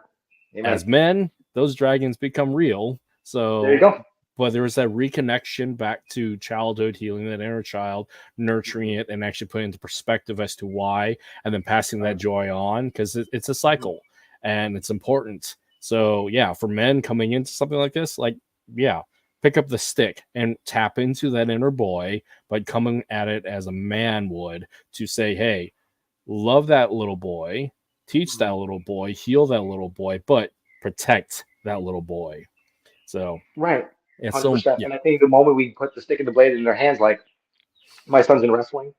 Amen. As men, those dragons become real. So There you go. but there was that reconnection back to childhood, healing that inner child, nurturing it, and actually putting into perspective as to why, and then passing that joy on, because it's a cycle and it's important. So yeah, for men coming into something like this, like, yeah, pick up the stick and tap into that inner boy, but coming at it as a man would, to say, hey, love that little boy, teach that little boy, heal that little boy, but protect that little boy. So Right. it's so 100%. yeah. And I think the moment we put the stick and the blade in their hands, like my son's in wrestling,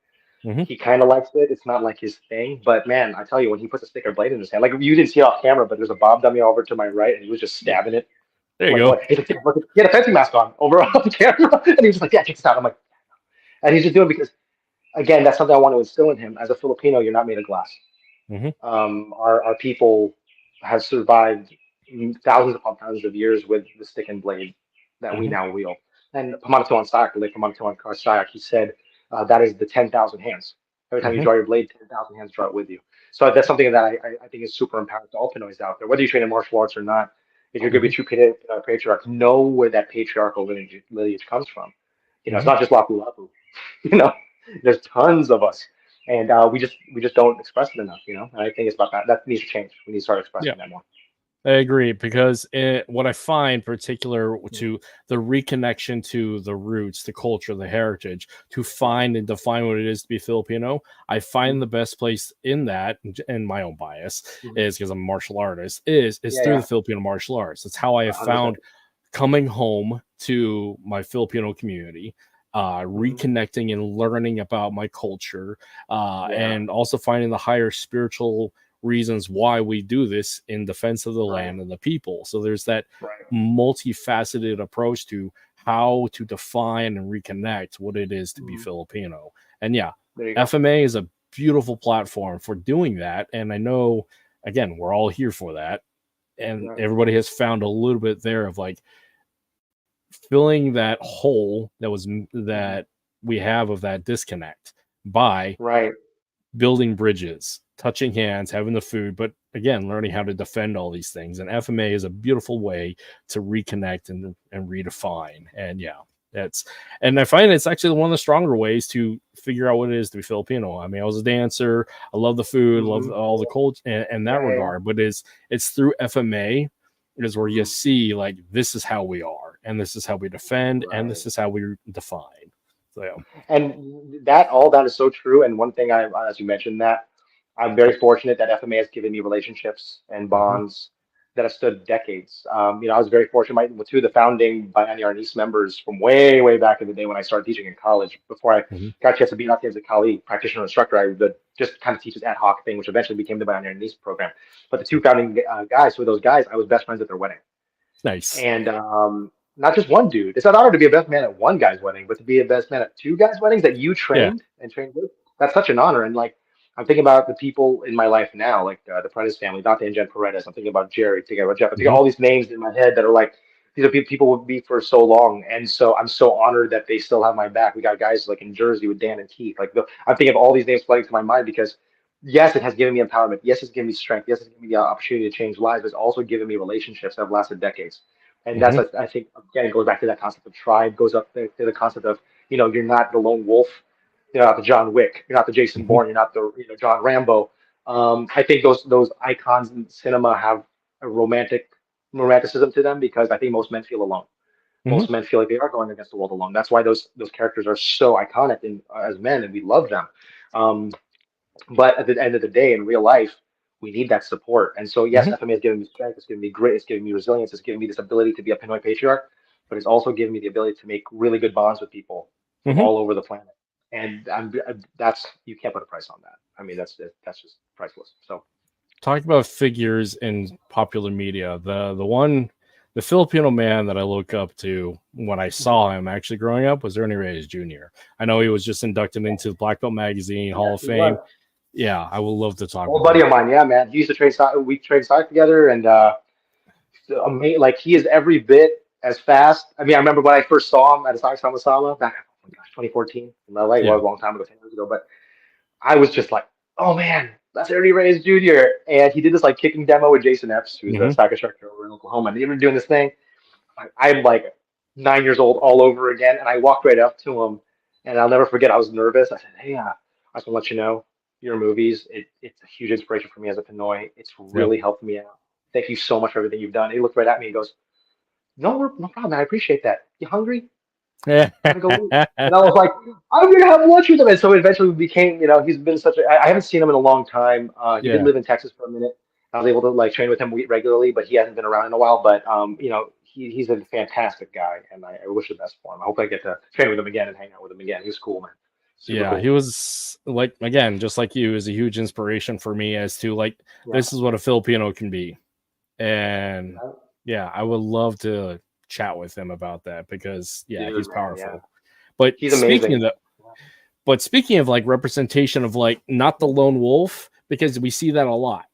Mhm. he kind of likes it. It's not like his thing, but man, I tell you, when he puts a stick or blade in his hand, like you didn't see it off camera, but there's a Bob dummy over to my right, and he was just stabbing it. There you Like, go. he's like, look, he had a fencing mask on the camera, and he was just like, yeah, check this out. I'm like, and he's just doing it because, again, that's something I want to instill in him. As a Filipino, you're not made of glass. Mhm. Our people have survived thousands upon thousands of years with the stick and blade that we Mhm. now wield. And Pamana Sayak, like Pamana Carl Sayak, he said that is the 10,000 hands. Every time you Mhm. draw your blade, 10,000 hands draw it with you. So that's something that I think is super empowering to all Pinoys out there, whether you train in martial arts or not. If you're going to be Mhm. a true patriarch, know where that patriarchal lineage comes from. It's Mhm. not just Lapu Lapu. You know, there's tons of us, and we just don't express it enough. And I think it's about that. That needs to change. We need to start Yeah, expressing that more. I agree, because what I find particular to the reconnection to the roots, the culture, the heritage, to find and define what it is to be Filipino, I find the best place in that, in my own bias, is because I'm a martial artist, is Yeah, through yeah, the Filipino martial arts. That's how I have 100%. found coming home to my Filipino community, reconnecting and learning about my culture, Yeah, and also finding the higher spiritual reasons why we do this in defense of the right, land and the people. So there's that right. multifaceted approach to how to define and reconnect what it is to be Mhm. Filipino. And yeah, There you go. FMA is a beautiful platform for doing that. And I know, again, we're all here for that. And Right, everybody has found a little bit there of like filling that hole mhm. that we have of that disconnect by Right. building bridges, touching hands, having the food, but again, learning how to defend all these things. And FMA is a beautiful way to reconnect and redefine. And yeah, and I find it's actually one of the stronger ways to figure out what it is to be Filipino. I mean, I was a dancer, I love the food, love Hmm. all the culture in that Yeah, yeah, regard, but it's through FMA is where you hmm. see like this is how we are, and this is how we defend, and Right. this is how we define. So yeah. And all that is so true. And one thing as you mentioned that, I'm very fortunate that FMA has given me relationships and Mhm. bonds that have stood decades. I was very fortunate. Two of the founding Bayani Arnis members from way, way back in the day when I started teaching in college, before I Mhm. got a chance to be an Atienza Kali practitioner instructor, I would just kind of teach this ad hoc thing, which eventually became the Bayani Arnis program. But the two founding guys, two of those guys, I was best friends at their wedding. Nice. And not just one dude. It's an honor to be a best man at one guy's wedding, but to be a best man at two guys' weddings that you Yeah. trained with, that's such an honor. And like, I'm thinking about the people in my life now, like the Paredes family, Dante and Jen Paredes. I'm thinking about Jerry, thinking about Jeff. I'm thinking Mhm. all these names in my head that are like, these are people would be for so long. And so I'm so honored that they still have my back. We got guys like in Jersey with Dan and Keith. I'm thinking of all these names flooding to my mind because yes, it has given me empowerment. Yes, it's given me strength. Yes, it's given me the opportunity to change lives. But it's also given me relationships that have lasted decades. And that's, Mhm. I think, again, it goes back to that concept of tribe, goes up to the concept of, you're not the lone wolf, you're not the John Wick, you're not the Jason Mhm. Bourne, you're not the John Rambo. I think those icons in cinema have a romanticism to them because I think most men feel alone. Hmm. most men feel like they are going against the world alone. That's why those characters are so iconic as men, and we love them. Um, but at the end of the day, in real life, we need that support. And so, yes, Hmm. FMA is giving me strength. It's giving me grit. It's giving me resilience. It's giving me this ability to be a Pinoy patriarch. But it's also giving me the ability to make really good bonds with people from Hmm. all over the planet. And that's you can't put a price on that. I mean, that's just priceless. So, Talking about figures in popular media, the Filipino man that I look up to when I saw him actually growing up was Ernie Reyes Jr. I know he was just inducted into the Black Belt Magazine Hall yes, of he was. Fame. Yeah, I would love to talk Old with buddy him. of mine, yeah, man. He used to trade stock. We trade stock together, and like he is every bit as fast. I mean, I remember when I first saw him at a Stock Sama back, oh my gosh, 2014 in LA. Well, Yeah. a long time ago, 10 years ago. But I was just like, oh man, that's Ernie Reyes Jr. And he did this like kicking demo with Jason Epps, who's the Hmm. stock instructor over in Oklahoma. And they were doing this thing. I'm like 9 years old all over again, and I walked right up to him, and I'll never forget. I was nervous. I said, "Hey, I just want to let you know your movies. It's a huge inspiration for me as a Pinoy. It's Yep. really helped me out. Thank you so much for everything you've done." He looked right at me and goes, no problem, man. I appreciate that. You hungry? Want to go eat? And I was like, I'm gonna have lunch with him. And so eventually we became, he's been such a. I haven't seen him in a long time. He did Yeah. live in Texas for a minute. I was able to like train with him regularly, but he hasn't been around in a while. But he's a fantastic guy, and I wish the best for him. I hope I get to train with him again and hang out with him again. He was cool, man. Super Yeah, he cool. was like, again, just like you, is a huge inspiration for me as to like Yeah. this is what a Filipino can be. And Yeah. yeah, I would love to chat with him about that because yeah, Dude, he's man, yeah. powerful. But He's speaking amazing. of that, but speaking of like representation of like not the lone wolf, because we see that a lot.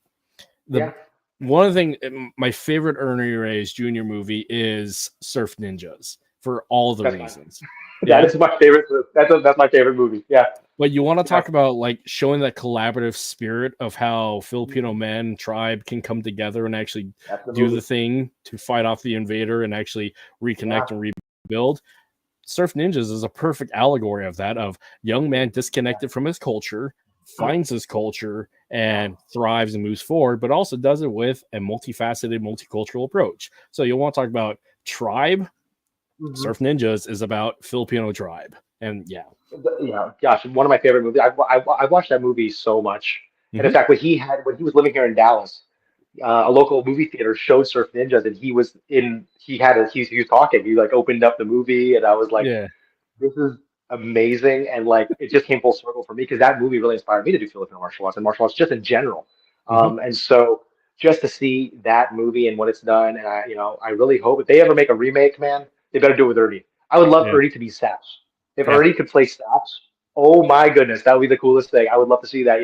The Yeah. one of the things, my favorite Ernie Reyes Jr. movie is Surf Ninjas for all the That's fine. reasons. That Yeah. is my favorite. That's my favorite movie. Yeah. But you want to Yeah. talk about like showing that collaborative spirit of how Filipino Mhm. men tribe can come together and actually That's the do the movie. thing to fight off the invader and actually Yeah. reconnect and rebuild. Surf Ninjas is a perfect allegory of that, of young man disconnected from his culture, finds his culture and thrives and moves forward, but also does it with a multifaceted, multicultural approach. So you want to talk about tribe? Mhm. Surf Ninjas is about Filipino tribe. And yeah. Yeah, gosh, one of my favorite movies. I've watched that movie so much. And in Hmm. fact, when he was living here in Dallas, a local movie theater showed Surf Ninjas, and he was talking. He like opened up the movie, and I was like, Yeah. this is amazing, and like it just came full circle for me because that movie really inspired me to do Filipino martial arts and martial arts just in general. Hmm. And so just to see that movie and what it's done, and I really hope if they ever make a remake, man, they better do it with Ernie. I would love Yeah. Ernie to be Saps. If Yeah. Ernie could play Saps, oh my goodness, that would be the coolest thing. I would love to see that.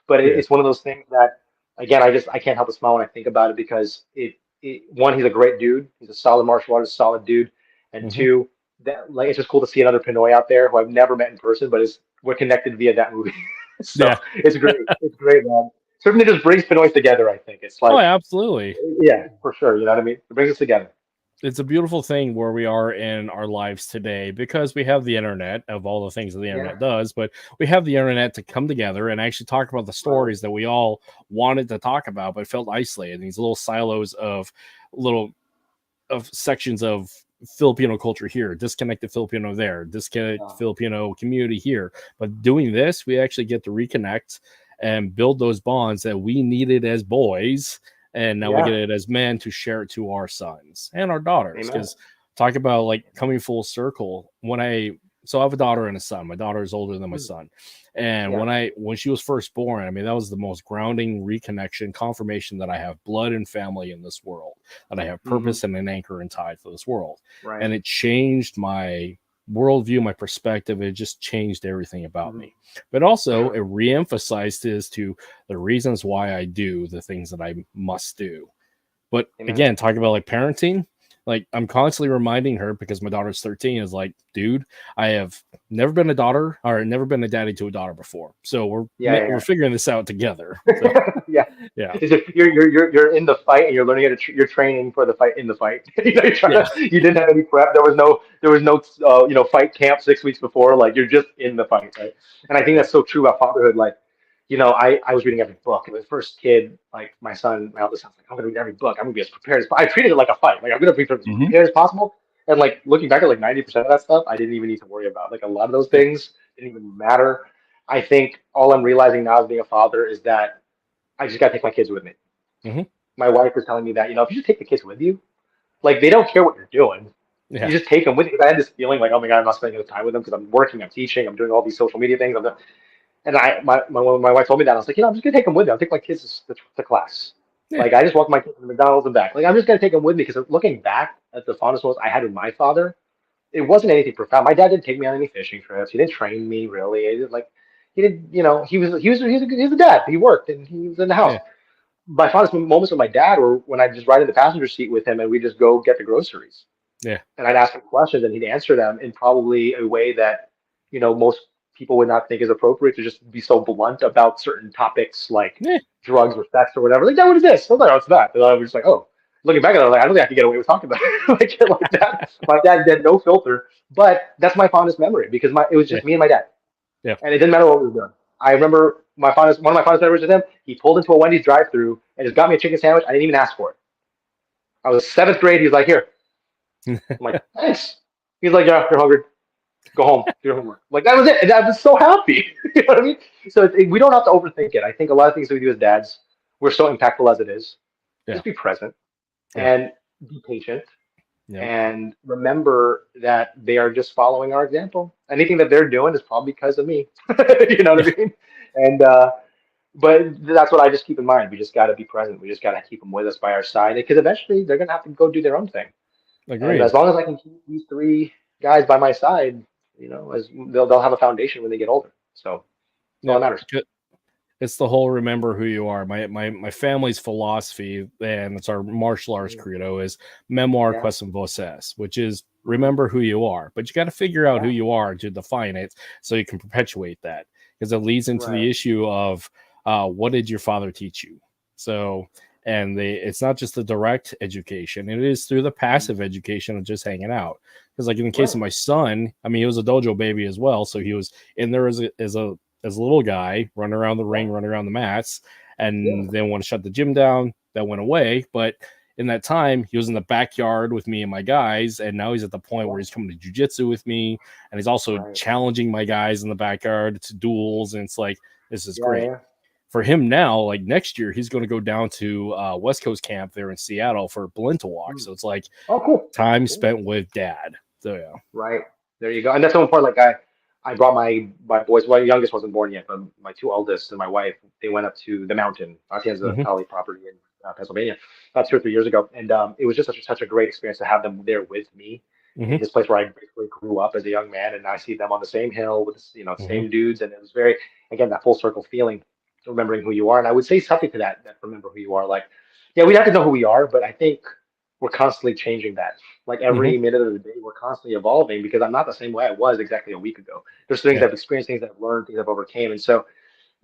But Yeah. it's one of those things that, again, I can't help but smile when I think about it because one, he's a great dude. He's a solid martial artist, solid dude, and Hmm. two, that like it's just cool to see another Pinoy out there who I've never met in person, but we're connected via that movie. So Yeah. it's great. It's great, man. Certainly just brings Pinoys together. I think it's Oh, like, absolutely. yeah, for sure. You know what I mean? It brings us together. It's a beautiful thing where we are in our lives today because we have the internet of all the things that the Yeah. internet does, but we have the internet to come together and actually talk about the Right. stories that we all wanted to talk about but felt isolated. These little silos of little of sections of Filipino culture here, disconnected Filipino there, disconnected Yeah. Filipino community here. But doing this, we actually get to reconnect and build those bonds that we needed as boys. And now we get Yeah. it as men to share it to our sons and our daughters. Amen. Because talk about like coming full circle. So I have a daughter and a son. My daughter is older than my son. And Yeah. when she was first born, I mean, that was the most grounding reconnection, confirmation that I have blood and family in this world, that I have Hmm. purpose and an anchor and tide for this world. Right. And it changed my worldview, my perspective. It just changed everything about me. But also it reemphasized as to the reasons why I do the things that I must do. But Amen. again, talking about like parenting, like I'm constantly reminding her because my daughter's 13 is like, dude, I have never been a daughter or never been a daddy to a daughter before. So we're figuring this out together. So, Yeah. yeah. You're in the fight and you're learning how to you're training for the fight in the fight. Yeah. You didn't have any prep. There was no fight camp 6 weeks before. Like you're just in the fight, right? And I think Yeah. that's so true about fatherhood. Like, I was reading every book. And the first kid, like my son, my eldest, I was like, I'm gonna read every book. I'm gonna be as prepared as I treated it like a fight. Like I'm gonna be as Mm-hmm. prepared as possible. And like looking back at like 90% of that stuff, I didn't even need to worry about. Like a lot of those Yeah. things didn't even matter. I think all I'm realizing now as being a father is that I just gotta take my kids with me. Hmm. My wife was telling me that, if you just take the kids with you, like they don't care what you're doing. You Yeah. just take them with you. 'Cause I had this feeling like, oh my God, I'm not spending enough time with them because I'm working, I'm teaching, I'm doing all these social media things. And when my wife told me that, I was like, I'm just gonna take them with me. I'll take my kids to class. Yeah. Like I just walk my kids to McDonald's and back. Like I'm just gonna take them with me because looking back at the fondest moments I had with my father, it wasn't anything profound. My dad didn't take me on any fishing trips. He didn't train me really. He didn't like he didn't, he was a dad. He worked and he was in the house. Yeah. My fondest moments with my dad were when I just ride in the passenger seat with him and we just go get the groceries. Yeah. And I'd ask him questions and he'd answer them in probably a way that, most people would not think is appropriate to just be so blunt about certain topics like Yeah. drugs or sex or whatever. Like, Dad, what is this? I was like, oh, it's that. And I was just like, oh, looking back at it, I was like, I don't think I can get away with talking about it like shit like that. My dad had no filter, but that's my fondest memory because it was Yeah. just me and my dad, Yeah. and it didn't matter what we were doing. I remember one of my fondest memories with him. He pulled into a Wendy's drive-through and just got me a chicken sandwich. I didn't even ask for it. I was seventh grade. He was like, here. I'm like, thanks. He's like, yeah, you're hungry. Go home, do your homework. Like that was it, and I was so happy. You know what I mean? So we don't have to overthink it. I think a lot of things that we do as dads, we're so impactful as it is. Yeah. Just be present Yeah. and be patient, Yeah. and remember that they are just following our example. Anything that they're doing is probably because of me. You know what I mean? And but that's what I just keep in mind. We just got to be present. We just got to keep them with us by our side because eventually they're gonna have to go do their own thing. And Agreed. as long as I can keep these three guys by my side, as they'll have a foundation when they get older. So that's all Yeah. that matters. It's the whole remember who you are. My family's philosophy, and it's our martial arts credo, is memoir Yeah. quest voces, which is remember who you are. But you got to figure out who you are to define it so you can perpetuate that, because it leads into the issue of what did your father teach you? So, and it's not just the direct education, it is through the passive education of just hanging out. Because like in the case of my son, I mean, he was a dojo baby as well, so he was in there as a little guy, running around the ring, running around the mats, and then want to shut the gym down. That went away. But in that time, he was in the backyard with me and my guys, and now he's at the point where he's coming to jiu-jitsu with me, and he's also challenging my guys in the backyard to duels, and it's like, this is great. Yeah. For him now, like next year, he's going to go down to West Coast camp there in Seattle for Balenta Walk. So it's like time spent with dad. So yeah. Right. There you go. And that's so important. Like I brought my boys, well, my youngest wasn't born yet, but my two eldest and my wife, they went up to the mountain, Atienza Kali property in Pennsylvania, about 2 or 3 years ago. And it was just such a great experience to have them there with me in this place where I basically grew up as a young man. And I see them on the same hill with, same dudes. And it was very, again, that full circle feeling, remembering who you are. And I would say something to that remember who you are. Like, yeah, we have to know who we are, but I think we're constantly changing that. Like every minute of the day, we're constantly evolving because I'm not the same way I was exactly a week ago. There's things I've experienced, things I've learned, things I've overcame. And so,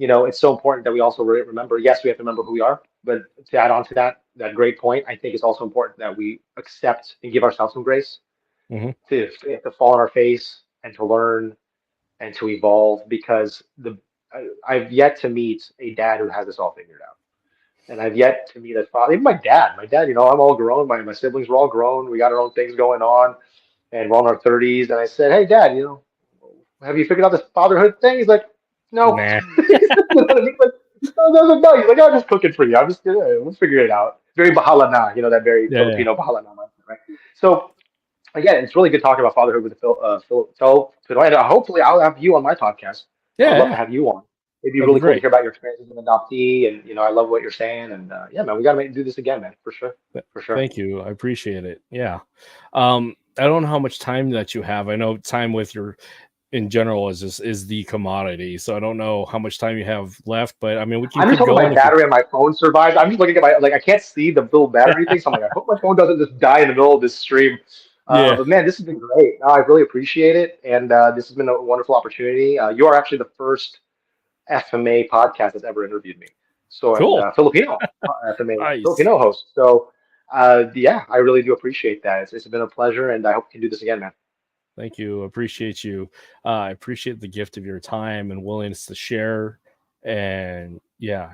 it's so important that we also remember, yes, we have to remember who we are, but to add on to that great point, I think it's also important that we accept and give ourselves some grace to fall on our face and to learn and to evolve because I've yet to meet a dad who has this all figured out. And I've yet to meet a father. Even my dad, I'm all grown. My siblings were all grown. We got our own things going on, and we're all in our 30s. And I said, "Hey, Dad, have you figured out this fatherhood thing?" He's like, "No." Nah. You know what I mean? Like, no. He's like, "I'm just cooking for you. I'm just we'll figure it out." Very bahala na, that very Filipino bahala na mindset, right? So again, it's really good talking about fatherhood with Phil. And hopefully, I'll have you on my podcast. I'd love to have you on. It'd be really cool to hear about your experiences as an adoptee, and I love what you're saying. And yeah, man, we gotta do this again, man, for sure. Thank you, I appreciate it. Yeah, I don't know how much time that you have. I know time with your in general is the commodity, so I don't know how much time you have left. But I mean, we can. I'm just hoping my battery on my phone survives. I'm just looking at I can't see the little battery thing, so I'm like, I hope my phone doesn't just die in the middle of this stream. But man, this has been great. No, I really appreciate it, and this has been a wonderful opportunity. You are actually the first FMA podcast that's ever interviewed me. So cool. Filipino FMA Filipino host. So yeah, I really do appreciate that. It's been a pleasure, and I hope we can do this again, man. Thank you. Appreciate you. I appreciate the gift of your time and willingness to share. And yeah,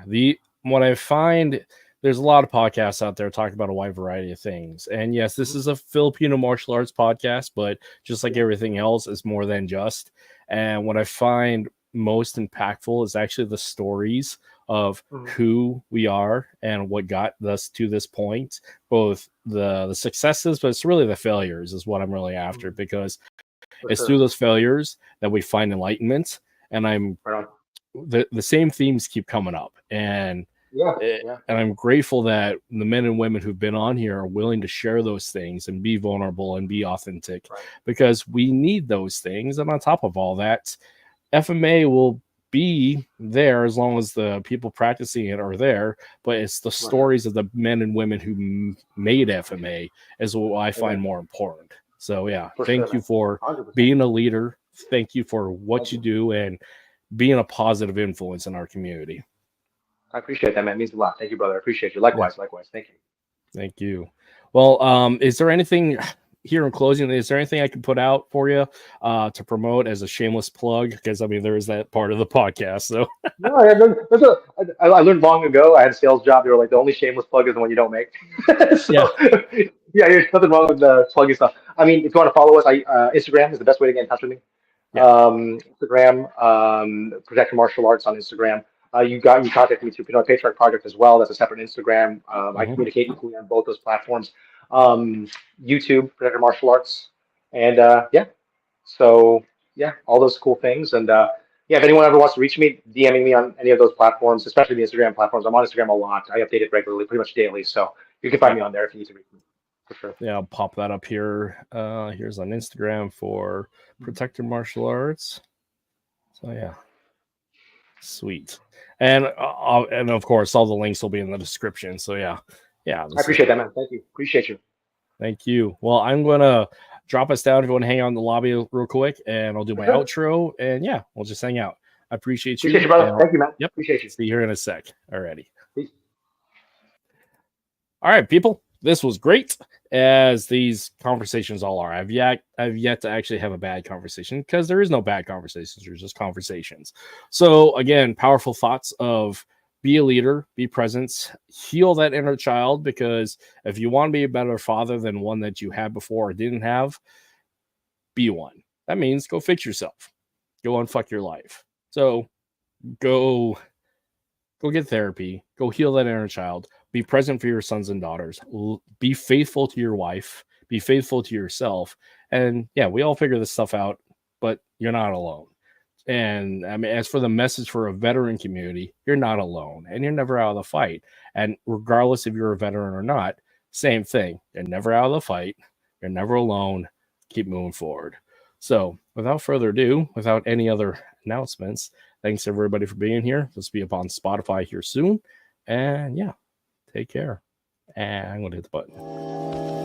what I find there's a lot of podcasts out there talking about a wide variety of things. And yes, this is a Filipino martial arts podcast, but just like everything else, it's more than just. And what I find most impactful is actually the stories of who we are and what got us to this point, both the successes, but it's really the failures is what I'm really after, because it's through those failures that we find enlightenment. And the same themes keep coming up, and and I'm grateful that the men and women who've been on here are willing to share those things and be vulnerable and be authentic, because we need those things. And on top of all that, FMA will be there as long as the people practicing it are there, but it's the stories of the men and women who made FMA is what I find more important. So yeah, thank you for 100%. Being a leader. Thank you for what you do and being a positive influence in our community. I appreciate that, man. It means a lot. Thank you, brother. I appreciate you. Likewise. Thank you. Thank you. Well, is there anything here in closing? Is there anything I can put out for you to promote as a shameless plug? Because I mean, there is that part of the podcast. So no, I learned long ago. I had a sales job. They were like, the only shameless plug is the one you don't make. So, there's nothing wrong with plugging stuff. I mean, if you want to follow us, Instagram is the best way to get in touch with me. Instagram, Protector Martial Arts on Instagram. You contact me through Pinoy Patriarch Project as well. That's a separate Instagram. I communicate with you on both those platforms. YouTube, Protector Martial Arts, and so all those cool things. And if anyone ever wants to reach me, DMing me on any of those platforms, especially the Instagram platforms. I'm on Instagram a lot. I update it regularly, pretty much daily. So you can find me on there if you need to reach me. For sure. Yeah, I'll pop that up here. Here's on Instagram for Protector Martial Arts. So yeah, sweet. And of course, all the links will be in the description. So yeah. I appreciate that, man. Thank you. Appreciate you. Thank you. Well, I'm gonna drop us down if you want to hang out in the lobby real quick, and I'll do my outro. And yeah, we'll just hang out. I appreciate you. Appreciate you, brother. Thank you, man. Yep. Appreciate you. See you here in a sec. Alrighty. Peace. All right, people. This was great, as these conversations all are. I've yet to actually have a bad conversation, because there is no bad conversations. There's just conversations. So again, powerful thoughts of be a leader, be present, heal that inner child, because if you want to be a better father than one that you had before or didn't have, be one. That means go fix yourself. Go unfuck your life. So go get therapy. Go heal that inner child. Be present for your sons and daughters. Be faithful to your wife. Be faithful to yourself. And yeah, we all figure this stuff out, but you're not alone. And I mean, as for the message for a veteran community, you're not alone, and you're never out of the fight. And regardless if you're a veteran or not, same thing. You're never out of the fight. You're never alone. Keep moving forward. So without further ado, without any other announcements, thanks everybody for being here. This will be up on Spotify here soon. And yeah, take care. And I'm going to hit the button.